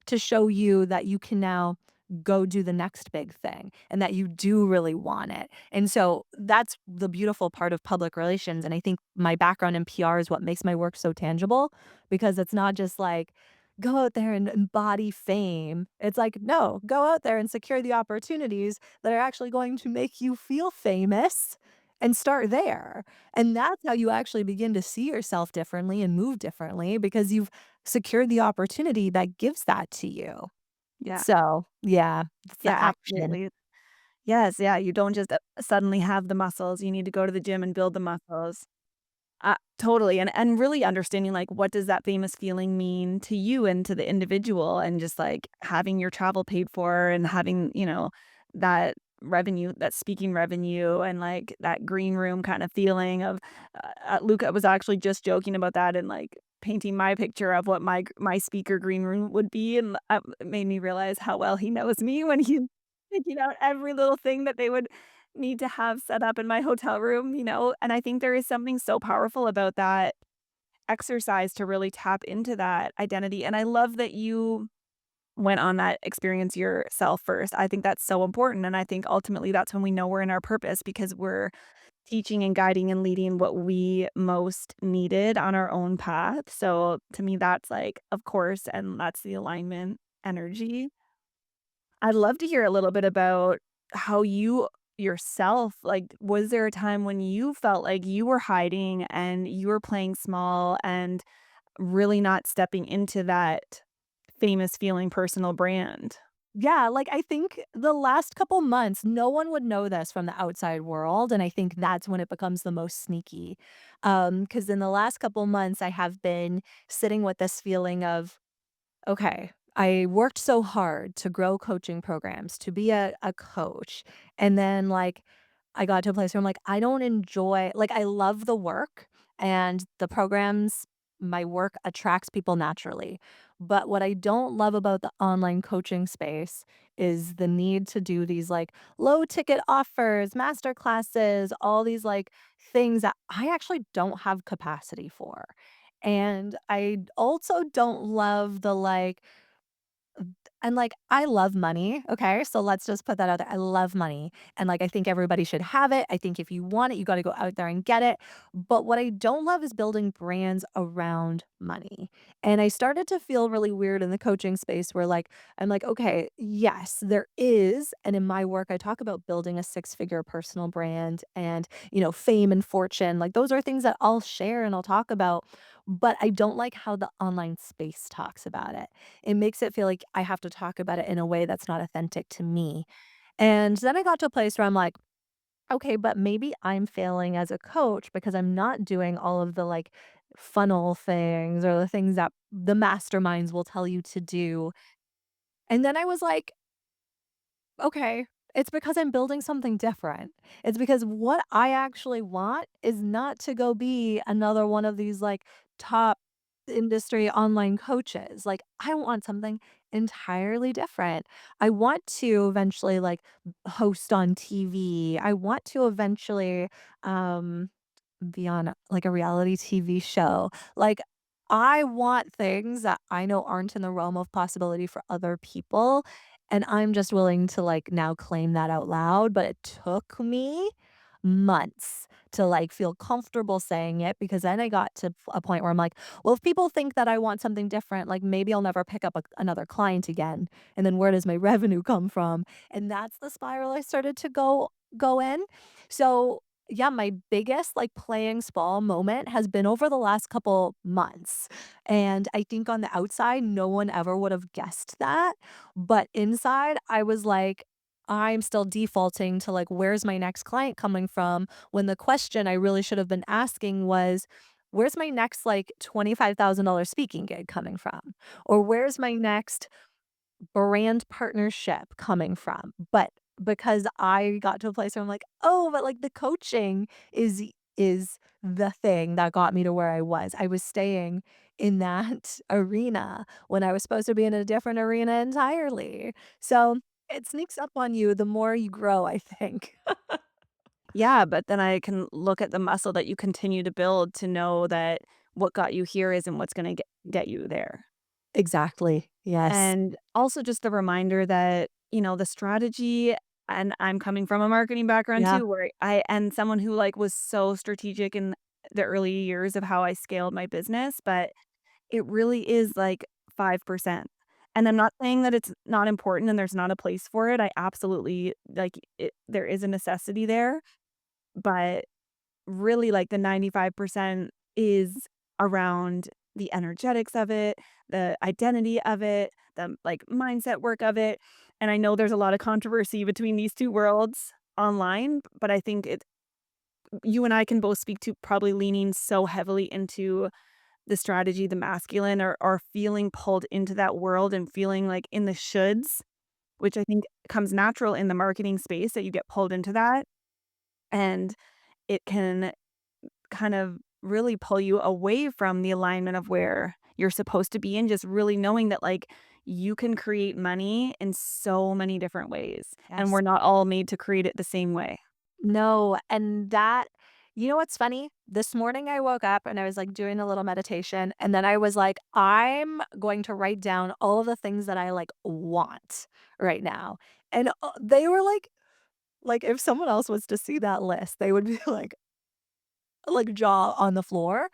to show you that you can now go do the next big thing and that you do really want it. And so that's the beautiful part of public relations. And I think my background in PR is what makes my work so tangible because it's not just like, go out there and embody fame. It's like, no, go out there and secure the opportunities that are actually going to make you feel famous and start there. And that's how you actually begin to see yourself differently and move differently because you've secured the opportunity that gives that to you. Yeah. So, yeah, it's the Yeah, action. absolutely. Yes, yeah, you don't just, suddenly have the muscles, you need to go to the gym and build the muscles. Totally, and really understanding, like, what does that famous feeling mean to you and to the individual, and just, like, having your travel paid for and having, that revenue, that speaking revenue and, like, that green room kind of feeling of, Luca was actually just joking about that and, like, painting my picture of what my speaker green room would be, and, it made me realize how well he knows me when he's picking out every little thing that they would need to have set up in my hotel room, and I think there is something so powerful about that exercise to really tap into that identity, and I love that you went on that experience yourself first. I think that's so important, and I think ultimately that's when we know we're in our purpose because we're teaching and guiding and leading what we most needed on our own path, so to me, that's like, of course, and that's the alignment energy. I'd love to hear a little bit about how you yourself, like, was there a time when you felt like you were hiding and you were playing small and really not stepping into that famous feeling personal brand? Yeah, like, I think the last couple months, no one would know this from the outside world, and I think that's when it becomes the most sneaky. Because in the last couple months, I have been sitting with this feeling of, okay, I worked so hard to grow coaching programs, to be a coach, and then, like, I got to a place where I'm like, I don't enjoy like, I love the work and the programs, my work attracts people naturally, but what I don't love about the online coaching space is the need to do these, like, low ticket offers, master classes, all these, like, things that I actually don't have capacity for, and I also don't love the, like, and, like, I love money, okay? So let's just put that out there. I love money, and, like, I think everybody should have it. I think if you want it, you gotta go out there and get it, but what I don't love is building brands around money, and I started to feel really weird in the coaching space where, like, I'm like, "Okay, yes, there is," and in my work, I talk about building a six-figure personal brand and, fame and fortune, like, those are things that I'll share and I'll talk about, but I don't like how the online space talks about it. It makes it feel like I have to talk about it in a way that's not authentic to me. And then I got to a place where I'm like, okay, but maybe I'm failing as a coach because I'm not doing all of the like funnel things or the things that the masterminds will tell you to do. And then I was like, okay, it's because I'm building something different. It's because what I actually want is not to go be another one of these like top industry online coaches. Like I want something entirely different. I want to eventually like host on TV. I want to eventually um be on like a reality TV show. Like I want things that I know aren't in the realm of possibility for other people and I'm just willing to, like, now claim that out loud, but it took me months to, like, feel comfortable saying it because then I got to a point where I'm like, "Well, if people think that I want something different, like, maybe I'll never pick up another client again, and then where does my revenue come from?" And that's the spiral I started to go in. So, yeah, my biggest, like, playing small moment has been over the last couple months, and I think on the outside, no one ever would have guessed that, but inside, I was like, I'm still defaulting to like, where's my next client coming from? When the question I really should have been asking was, where's my next like $25,000 speaking gig coming from? Or where's my next brand partnership coming from? But because I got to a place where I'm like, oh, but like the coaching is the thing that got me to where I was. I was staying in that arena when I was supposed to be in a different arena entirely. So, it sneaks up on you the more you grow, I think. Yeah, but then I can look at the muscle that you continue to build to know that what got you here isn't what's gonna get you there. Exactly. Yes. And also just the reminder that, the strategy, and I'm coming from a marketing background Yeah. too, where I and someone who, like, was so strategic in the early years of how I scaled my business, but it really is like 5%. And I'm not saying that it's not important and there's not a place for it. I absolutely like there is a necessity there, but really, like, the 95% is around the energetics of it, the identity of it, the, like, mindset work of it, and I know there's a lot of controversy between these 2 worlds online, but I think it you and I can both speak to probably leaning so heavily into the strategy, the masculine, or feeling pulled into that world and feeling, like, in the shoulds, which I think comes natural in the marketing space that you get pulled into that, and it can kind of really pull you away from the alignment of where you're supposed to be and just really knowing that, like, you can create money in so many different ways, and we're Yes. not all made to create it the same way. No, and that you know what's funny? This morning I woke up and I was, like, doing a little meditation, and then I was like, "I'm going to write down all of the things that I, like, want right now." And, they were like, if someone else was to see that list, they would be like, jaw on the floor,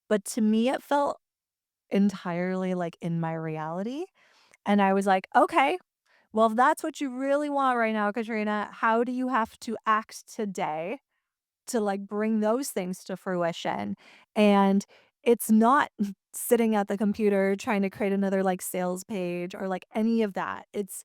but to me, it felt entirely, like, in my reality, and I was like, "Okay, well, if that's what you really want right now, Katrina, how do you have to act today to, like, bring those things to fruition?" And it's not sitting at the computer trying to create another, like, sales page or, like, any of that. It's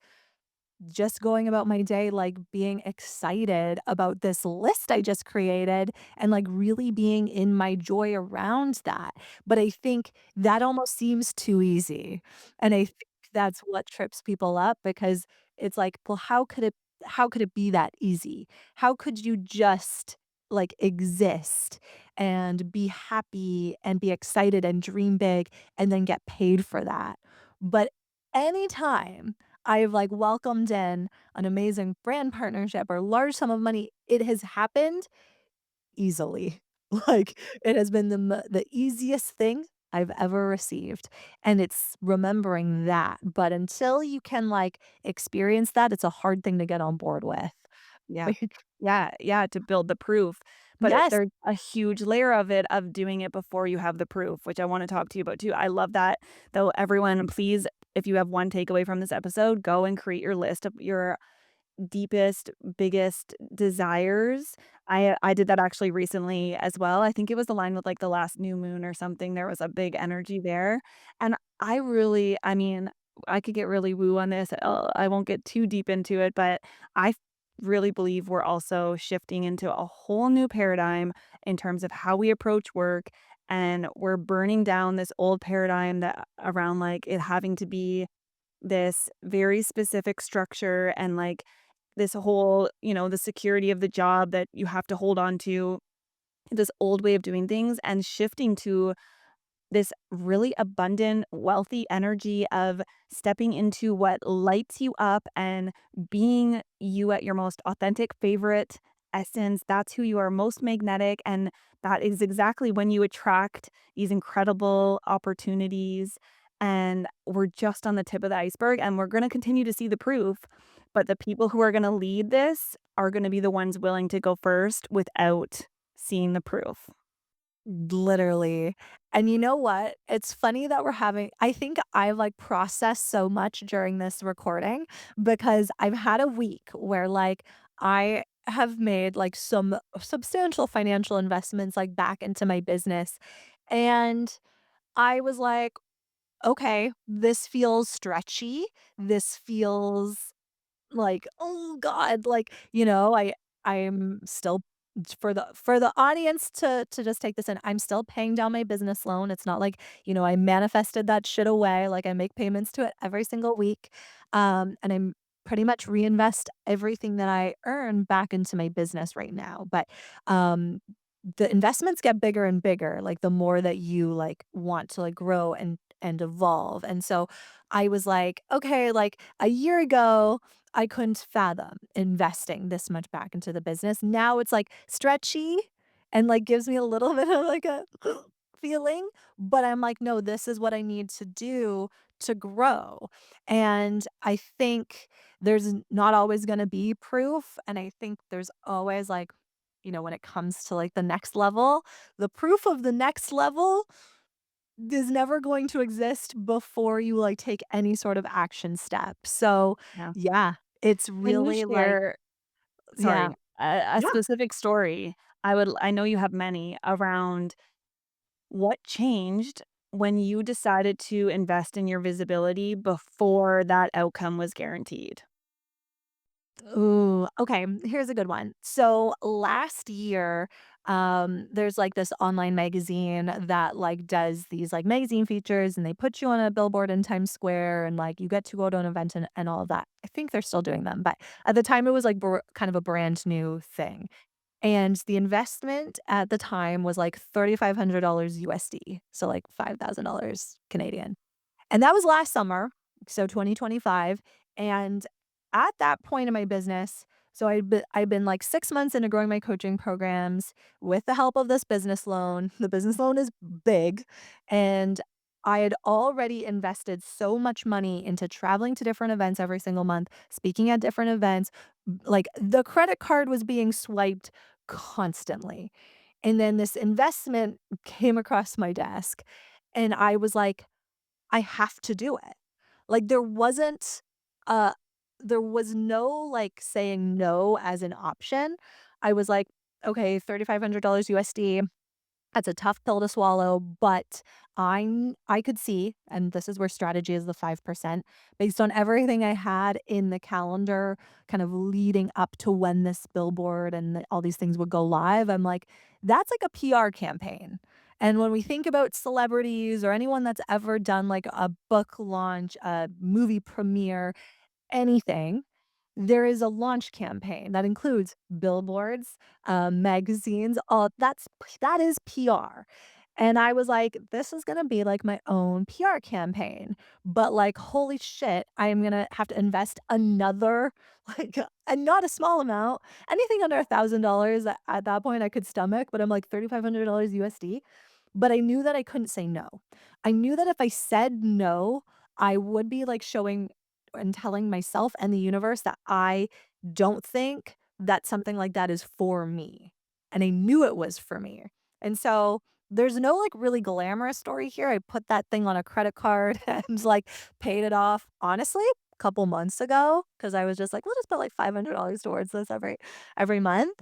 just going about my day, like, being excited about this list I just created and, like, really being in my joy around that. But I think that almost seems too easy, and I think that's what trips people up because it's like, "Well, how could it be that easy? How could you just, like, exist and be happy and be excited and dream big and then get paid for that?" But anytime I've, like, welcomed in an amazing brand partnership or large sum of money, it has happened easily. Like, it has been the easiest thing I've ever received, and it's remembering that, but until you can, like, experience that, it's a hard thing to get on board with. Yeah. Like Yeah, yeah, to build the proof, but Yes. there's a huge layer of it of doing it before you have the proof, which I wanna talk to you about too. I love that, though everyone, please, if you have one takeaway from this episode, go and create your list of your deepest, biggest desires. I did that actually recently as well. I think it was aligned with, like, the last new moon or something. There was a big energy there, and I mean, I could get really woo on this. I won't get too deep into it, but I really believe we're also shifting into a whole new paradigm in terms of how we approach work, and we're burning down this old paradigm that around, like, it having to be this very specific structure and, like, this whole, the security of the job that you have to hold on to, this old way of doing things, and shifting to this really abundant, wealthy energy of stepping into what lights you up and being you at your most authentic favorite essence. That's who you are most magnetic. And that is exactly when you attract these incredible opportunities. And we're just on the tip of the iceberg, and we're going to continue to see the proof. But the people who are going to lead this are going to be the ones willing to go first without seeing the proof. Literally. And you know what? It's funny that we're having I think I've, like, processed so much during this recording because I've had a week where, like, I have made, like, some substantial financial investments, like, back into my business, and I was like, "Okay, this feels stretchy. This feels like, "Oh god," like, I'm still for the audience to just take this in, I'm still paying down my business loan, it's not like, I manifested that shit away, like, I make payments to it every single week, and I'm pretty much reinvest everything that I earn back into my business right now, but, um, the investments get bigger and bigger, like, the more that you, like, want to, like, grow and evolve, and so I was like, "Okay," like, a year ago, I couldn't fathom investing this much back into the business. Now it's, like, stretchy and, like, gives me a little bit of, like, a feeling, but I'm like, "No, this is what I need to do to grow," and I think there's not always gonna be proof, and I think there's always, like, when it comes to, like, the next level, the proof of the next level is never going to exist before you, like, take any sort of action step. So, Yeah. yeah, it's Can you really like share, yeah. sorry, a Yeah. specific story? I know you have many around what changed when you decided to invest in your visibility before that outcome was guaranteed? Ooh, okay, here's a good one. So last year, there's like this online magazine that like does these like magazine features and they put you on a billboard in Times Square and like you get to go to an event and all of that. I think they're still doing them, but at the time it was like kind of a brand new thing. And the investment at the time was like $3,500 USD. So like $5,000 Canadian. And that was last summer, so 2025, and at that point in my business I've been, like, 6 months into growing my coaching programs with the help of this business loan. The business loan is big, and I had already invested so much money into traveling to different events every single month, speaking at different events, like, the credit card was being swiped constantly, and then this investment came across my desk, and I was like, I have to do it. Like, uh there was no, like, saying no as an option. I was like, "Okay, $3,500 USD, that's a tough pill to swallow, but I could see, and this is where strategy is the 5%, based on everything I had in the calendar kind of leading up to when this billboard and all these things would go live, I'm like, that's like a PR campaign. And when we think about celebrities or anyone that's ever done like a book launch, a movie premiere, anything, there is a launch campaign that includes billboards, magazines, all that is PR. And I was like, "This is gonna be like my own PR campaign." But, like, holy shit, I am gonna have to invest another, like, and not a small amount. Anything under $1,000 at that point I could stomach, but I'm like $3,500 USD. But I knew that I couldn't say no. I knew that if I said no, I would be, like, showing and telling myself and the universe that I don't think that something like that is for me, and I knew it was for me. And so, there's no, like, really glamorous story here. I put that thing on a credit card and, like, paid it off, honestly, a couple months ago because I was just like, "We'll just put, like, $500 towards this every month."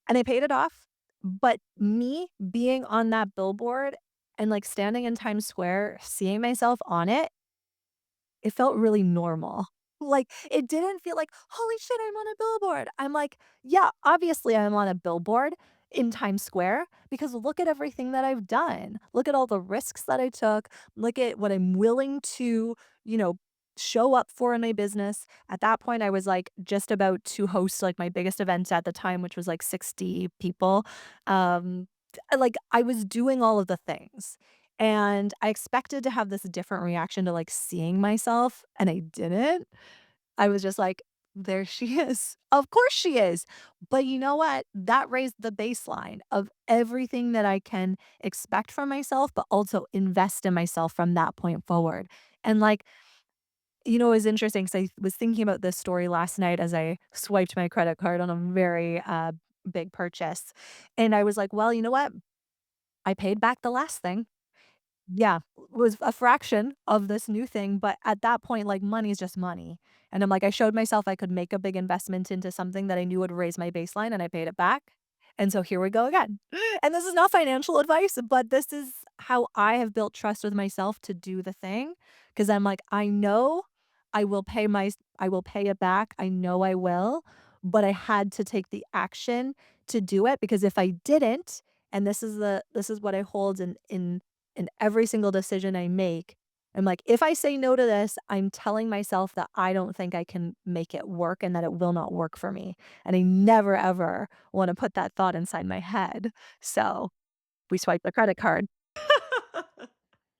And I paid it off, but me being on that billboard and, like, standing in Times Square, seeing myself on it, it felt really normal. Like, it didn't feel like, "Holy shit, I'm on a billboard." I'm like, "Yeah, obviously I'm on a billboard in Times Square because look at everything that I've done. Look at all the risks that I took. Look at what I'm willing to, you know, show up for in my business." At that point, I was, like, just about to host, like, my biggest event at the time, which was, like, 60 people. Like, I was doing all of the things. And I expected to have this different reaction to, like, seeing myself, and I didn't. I was just like, "There she is. Of course she is." But you know what? That raised the baseline of everything that I can expect from myself, but also invest in myself from that point forward. And, like, it was interesting because I was thinking about this story last night as I swiped my credit card on a very, big purchase, and I was like, "Well, you know what? I paid back the last thing." Yeah, was a fraction of this new thing, but at that point, like, money is just money, and I'm like, I showed myself I could make a big investment into something that I knew would raise my baseline, and I paid it back, and so here we go again. And this is not financial advice, but this is how I have built trust with myself to do the thing. Because 'cause I'm like, I know I will pay it back, I know I will, but I had to take the action to do it because if I didn't, and this is what I hold in every single decision I make. I'm like, if I say no to this, I'm telling myself that I don't think I can make it work and that it will not work for me. And I never ever want to put that thought inside my head. So we swipe the credit card.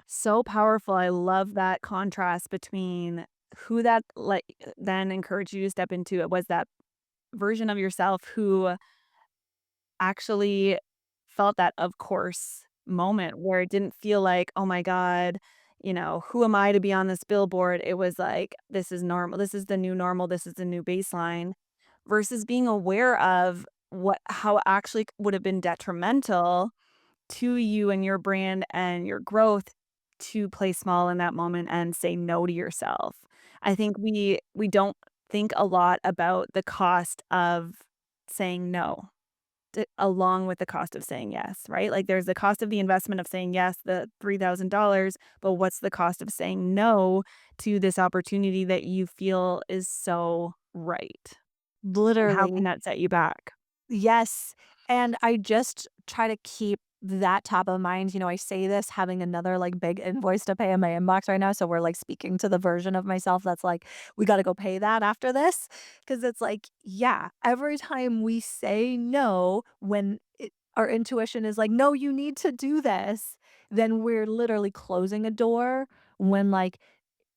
So powerful. I love that contrast between who that then encouraged you to step into it was that version of yourself who actually felt that of course moment where it didn't feel like, "Oh my god, who am I to be on this billboard?" It was like, "This is normal. This is the new normal. This is the new baseline." Versus being aware of how it actually would have been detrimental to you and your brand and your growth to play small in that moment and say no to yourself. I think we don't think a lot about the cost of saying no along with the cost of saying yes, right? Like there's the cost of the investment of saying yes, the $3,000, but what's the cost of saying no to this opportunity that you feel is so right? And how can Literally. that set you back? Yes, and I just try to keep that top of mind. I say this having another, like, big invoice to pay in my inbox right now, so we're, like, speaking to the version of myself that's like, "We gotta go pay that after this," because it's like, yeah, every time we say no when our intuition is like, "No, you need to do this," then we're literally closing a door when, like,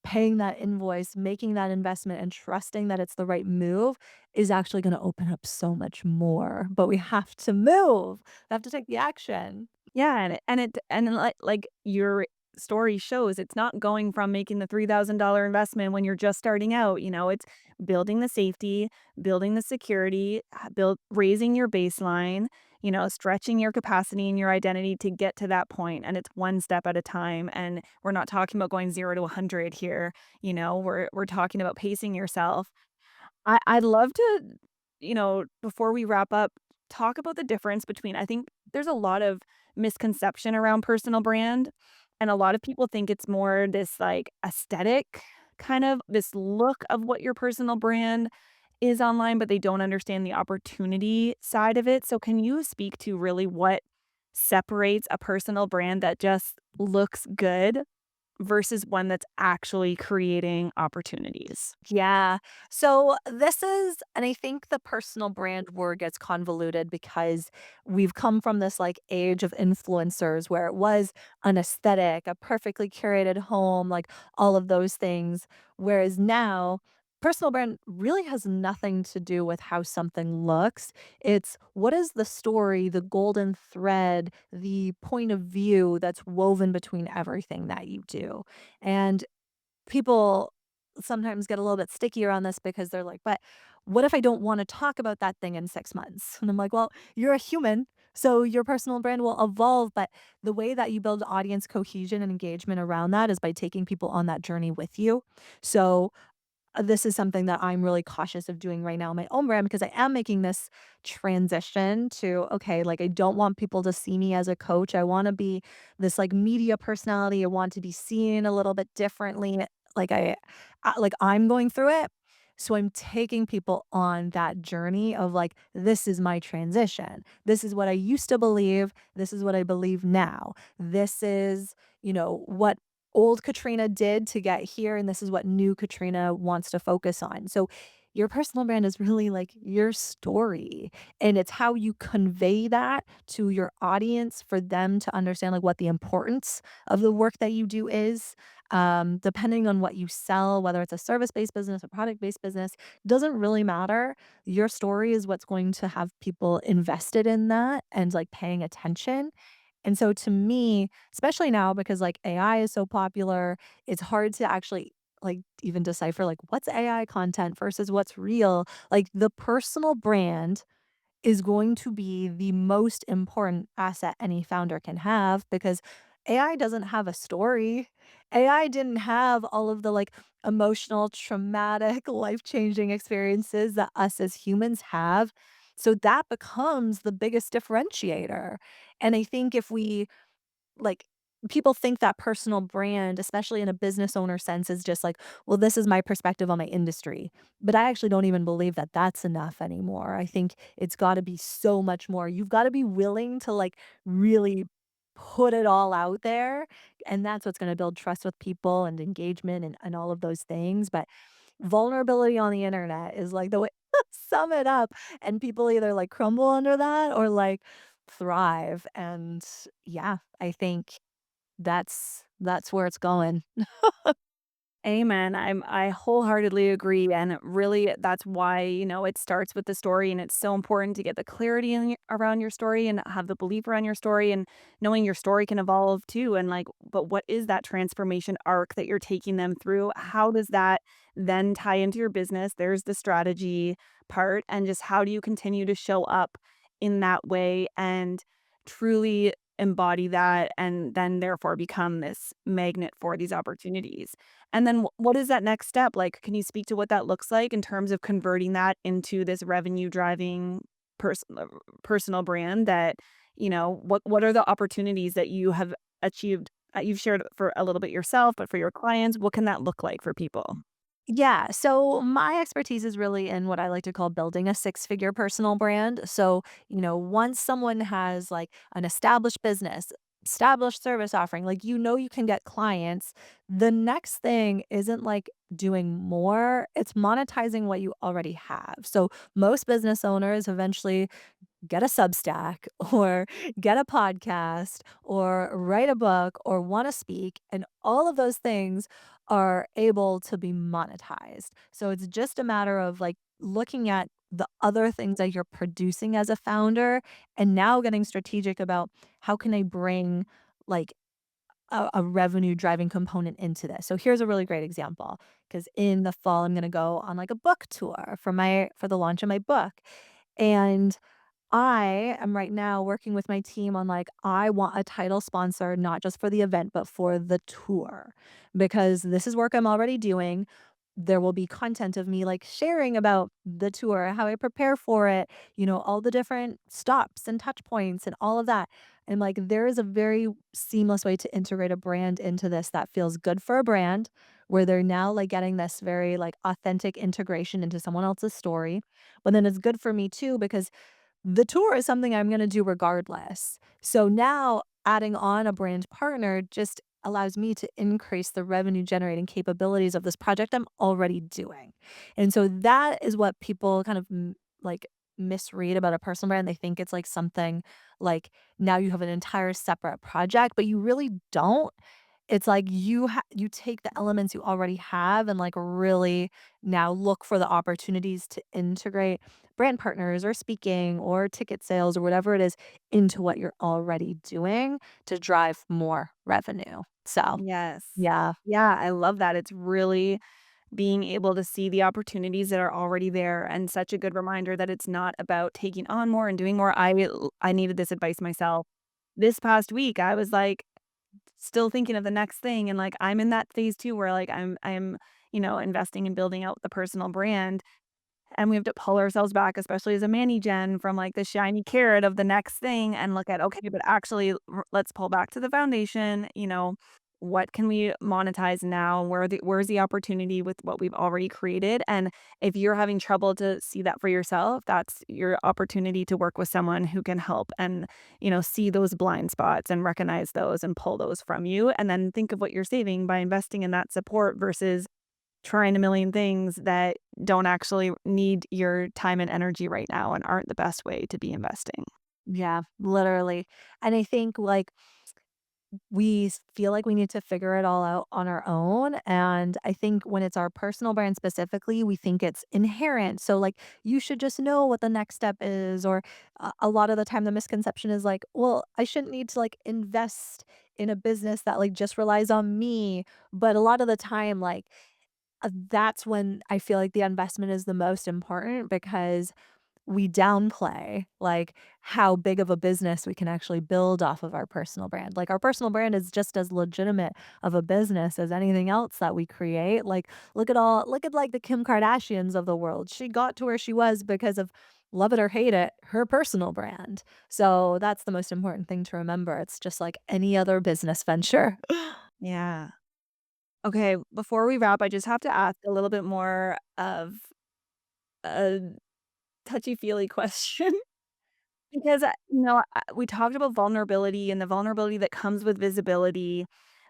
paying that invoice, making that investment, and trusting that it's the right move is actually gonna open up so much more, but we have to move. We have to take the action. Yeah, and like your story shows, it's not going from making the $3,000 investment when you're just starting out, it's building the safety, building the security, raising your baseline, stretching your capacity and your identity to get to that point, and it's one step at a time, and we're not talking about going 0 to 100 here, we're talking about pacing yourself. I'd love to, before we wrap up, talk about the difference between I think there's a lot of misconception around personal brand, and a lot of people think it's more this, like, aesthetic kind of this look of what your personal brand is online, but they don't understand the opportunity side of it. So can you speak to really what separates a personal brand that just looks good versus one that's actually creating opportunities? Yeah. So this is, and I think the personal brand word gets convoluted because we've come from this like age of influencers where it was an aesthetic, a perfectly curated home, like all of those things. Whereas now, personal brand really has nothing to do with how something looks. It's what is the story, the golden thread, the point of view that's woven between everything that you do. And people sometimes get a little bit stickier on this because they're like, "But what if I don't wanna talk about that thing in 6 months?" And I'm like, "Well, you're a human, so your personal brand will evolve, but the way that you build audience cohesion and engagement around that is by taking people on that journey with you." So this is something that I'm really cautious of doing right now in my own brand because I am making this transition to, okay, like I don't want people to see me as a coach. I want to be this like media personality. I want to be seen a little bit differently. Like like I'm going through it. So I'm taking people on that journey of like, this is my transition. This is what I used to believe. This is what I believe now. This is, what old Katrina did to get here, and this is what new Katrina wants to focus on. So your personal brand is really like your story, and it's how you convey that to your audience for them to understand like what the importance of the work that you do is. Depending on what you sell, whether it's a service-based business, a product-based business, doesn't really matter. Your story is what's going to have people invested in that and like paying attention. And so to me, especially now because like AI is so popular, it's hard to actually like even decipher like what's AI content versus what's real. Like the personal brand is going to be the most important asset any founder can have because AI doesn't have a story. AI didn't have all of the like emotional, traumatic, life-changing experiences that us as humans have. So that becomes the biggest differentiator. And I think if we like people think that personal brand, especially in a business owner sense, is just like, well, this is my perspective on my industry. But I actually don't even believe that that's enough anymore. I think it's got to be so much more. You've got to be willing to like really put it all out there, and that's what's gonna build trust with people and engagement and all of those things, but vulnerability on the internet is like the way to sum it up, and people either, like, crumble under that or, like, thrive, and yeah, I think that's where it's going. Amen. I wholeheartedly agree, and really that's why, it starts with the story, and it's so important to get the clarity around your story and have the belief around your story, and knowing your story can evolve too, and like, but what is that transformation arc that you're taking them through? How does that then tie into your business? There's the strategy part, and just how do you continue to show up in that way and truly embody that, and then therefore become this magnet for these opportunities. And then what is that next step? Like, can you speak to what that looks like in terms of converting that into this revenue driving personal brand that, what are the opportunities that you have achieved? You've shared for a little bit yourself, but for your clients, what can that look like for people? Yeah, so my expertise is really in what I like to call building a six-figure personal brand. So, once someone has like an established business, established service offering, like you can get clients, the next thing isn't like doing more, it's monetizing what you already have. So, most business owners eventually get a Substack or get a podcast or write a book or want to speak. And all of those things are able to be monetized. So it's just a matter of like looking at the other things that you're producing as a founder and now getting strategic about how can I bring like a revenue driving component into this. So here's a really great example because in the fall I'm going to go on like a book tour for the launch of my book. And I am right now working with my team on like, I want a title sponsor, not just for the event, but for the tour, because this is work I'm already doing. There will be content of me like sharing about the tour, how I prepare for it, all the different stops and touch points and all of that. And like, there is a very seamless way to integrate a brand into this that feels good for a brand, where they're now like getting this very like authentic integration into someone else's story. But then it's good for me too, because the tour is something I'm gonna do regardless. So now adding on a brand partner just allows me to increase the revenue generating capabilities of this project I'm already doing. And so that is what people kind of like misread about a personal brand. They think it's like something like now you have an entire separate project, but you really don't. It's like you take the elements you already have and, like, really now look for the opportunities to integrate brand partners or speaking or ticket sales or whatever it is into what you're already doing to drive more revenue. So, Yes. yeah. Yeah, I love that. It's really being able to see the opportunities that are already there, and such a good reminder that it's not about taking on more and doing more. I needed this advice myself. This past week, I was like still thinking of the next thing, and like I'm in that phase too where like I'm investing in building out the personal brand, and we have to pull ourselves back, especially as a Manny Gen, from like the shiny carrot of the next thing and look at, okay, but actually, let's pull back to the foundation. What can we monetize now? Where's the opportunity with what we've already created? And if you're having trouble to see that for yourself, that's your opportunity to work with someone who can help and, see those blind spots and recognize those and pull those from you. And then think of what you're saving by investing in that support versus trying a million things that don't actually need your time and energy right now and aren't the best way to be investing. Yeah, literally. And I think, like, feel like we need to figure it all out on our own, and I think when it's our personal brand specifically, we think it's inherent, so, like, you should just know what the next step is, or a lot of the time the misconception is like, "Well, I shouldn't need to, like, invest in a business that, like, just relies on me," but a lot of the time, like, that's when I feel like the investment is the most important because we downplay, like, how big of a business we can actually build off of our personal brand. Like, our personal brand is just as legitimate of a business as anything else that we create. Like, look at, like, the Kim Kardashians of the world. She got to where she was because of, love it or hate it, her personal brand. So, that's the most important thing to remember. It's just like any other business venture. Yeah. Okay, before we wrap, I just have to ask a little bit more of a touchy-feely question. Because, we talked about vulnerability and the vulnerability that comes with visibility,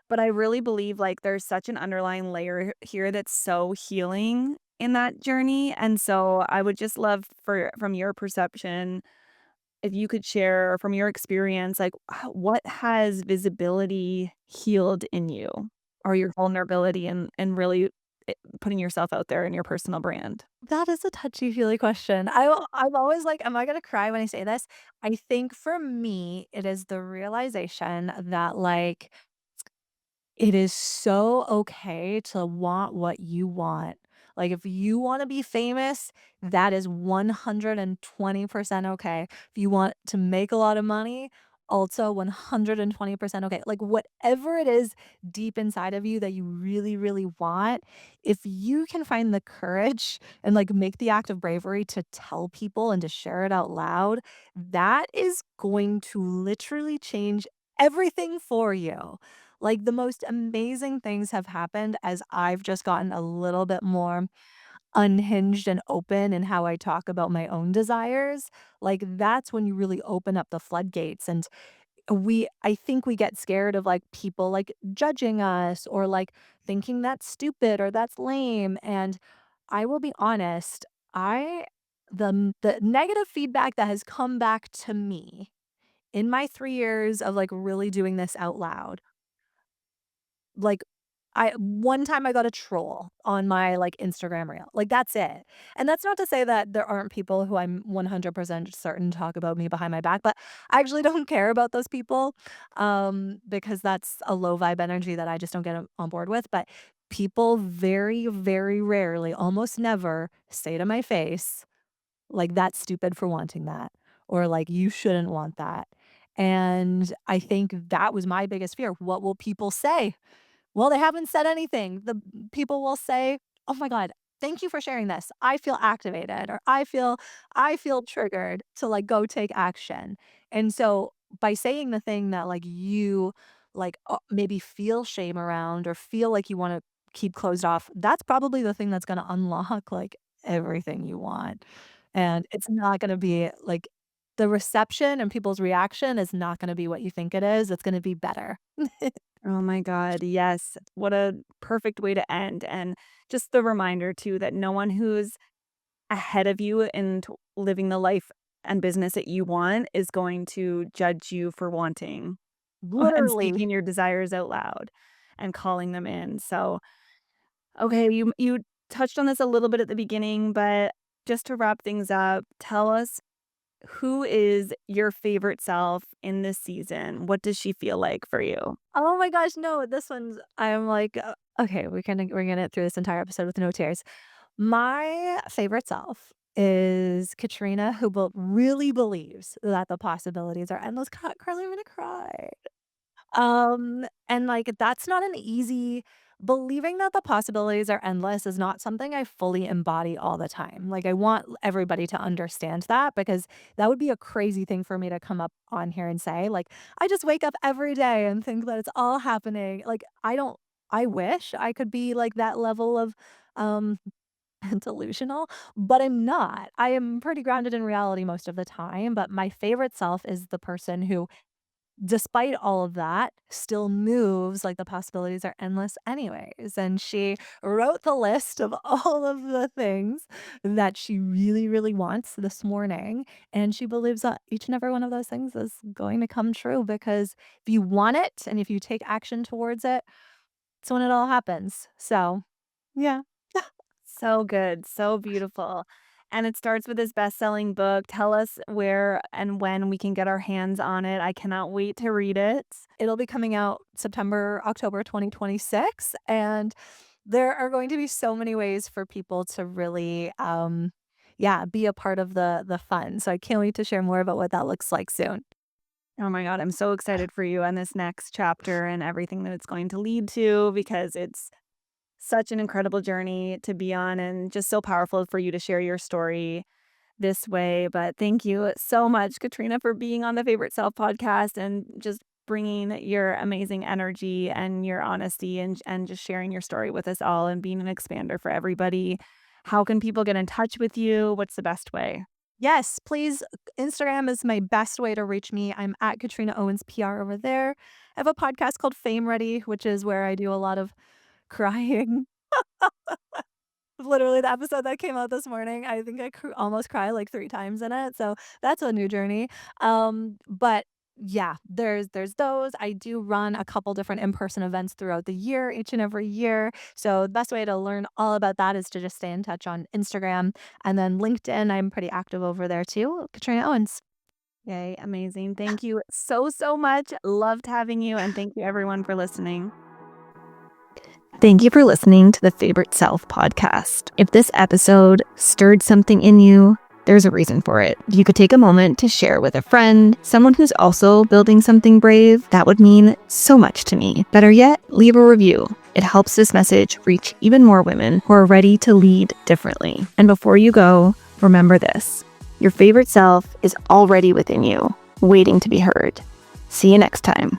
but I really believe, like, there's such an underlying layer here that's so healing in that journey, and so I would just love for from your perception, if you could share from your experience, like, what has visibility healed in you or your vulnerability and really putting yourself out there in your personal brand? That is a touchy-feely question. I'm always like, "Am I gonna cry when I say this?" I think for me, it is the realization that, like, it is so okay to want what you want. Like, if you wanna be famous, that is 120% okay. If you want to make a lot of money, also 120% okay. Like, whatever it is deep inside of you that you really, really want, if you can find the courage and, like, make the act of bravery to tell people and to share it out loud, that is going to literally change everything for you. Like, the most amazing things have happened as I've just gotten a little bit more unhinged and open in how I talk about my own desires. Like, that's when you really open up the floodgates, and I think we get scared of, like, people, like, judging us or, like, thinking that's stupid or that's lame, and I will be honest, I the negative feedback that has come back to me in my 3 years of, like, really doing this out loud, like, I one time I got a troll on my, like, Instagram reel, like, that's it, and that's not to say that there aren't people who I'm 100% certain talk about me behind my back, but I actually don't care about those people, because that's a low vibe energy that I just don't get on board with, but people very, very rarely, almost never, say to my face, like, "That's stupid for wanting that," or, like, "You shouldn't want that," and I think that was my biggest fear. What will people say? Well, they haven't said anything. The people will say, "Oh my god, thank you for sharing this. I feel activated," or I feel triggered to, like, go take action." And so, by saying the thing that, like, you, like, maybe feel shame around or feel like you wanna keep closed off, that's probably the thing that's gonna unlock, like, everything you want. And it's not gonna be, like, the reception and people's reaction is not gonna be what you think it is, it's gonna be better. Oh my god, yes. What a perfect way to end, and just the reminder too that no one who's ahead of you in living the life and business that you want is going to judge you for wanting and Literally. speaking your desires out loud and calling them in. So, okay, you touched on this a little bit at the beginning, but just to wrap things up, tell us who is your favorite self in this season? What does she feel like for you? Oh my gosh, no, this one's I'm like, okay, we're gonna get through this entire episode with no tears. My favorite self is Katrina, who really believes that the possibilities are endless. Carly, I'm gonna cry. And, like, that's not an easy believing that the possibilities are endless is not something I fully embody all the time. Like, I want everybody to understand that because that would be a crazy thing for me to come up on here and say, like, I just wake up every day and think that it's all happening. Like, I wish I could be like that level of, um, delusional, but I'm not. I am pretty grounded in reality most of the time, but my favorite self is the person who, despite all of that, still moves like the possibilities are endless anyways, and she wrote the list of all of the things that she really, really wants this morning, and she believes that each and every one of those things is going to come true because if you want it and if you take action towards it, it's when it all happens. So, yeah. So good, so beautiful. And it starts with this best-selling book. Tell us where and when we can get our hands on it. I cannot wait to read it. It'll be coming out October 2026, and there are going to be so many ways for people to really, yeah, be a part of the fun. So I can't wait to share more about what that looks like soon. Oh my god, I'm so excited for you and this next chapter and everything that it's going to lead to because it's such an incredible journey to be on and just so powerful for you to share your story this way. But thank you so much, Katrina, for being on the Favorite Self podcast and just bringing your amazing energy and your honesty and just sharing your story with us all and being an expander for everybody. How can people get in touch with you? What's the best way? Yes, please. Instagram is my best way to reach me. I'm at Katrina Owens PR over there. I have a podcast called Fame Ready, which is where I do a lot of crying. Literally, the episode that came out this morning, I think I almost cried like 3 times in it, so that's a new journey. But yeah, there's those. I do run a couple different in-person events throughout the year, each and every year. So the best way to learn all about that is to just stay in touch on Instagram, and then LinkedIn, I'm pretty active over there too, Katrina Owens. Yay, amazing. Thank you so, so much. Loved having you. And thank you, everyone, for listening. Thank you for listening to the Favorite Self podcast. If this episode stirred something in you, there's a reason for it. You could take a moment to share with a friend, someone who's also building something brave. That would mean so much to me. Better yet, leave a review. It helps this message reach even more women who are ready to lead differently. And before you go, remember this. Your favorite self is already within you, waiting to be heard. See you next time.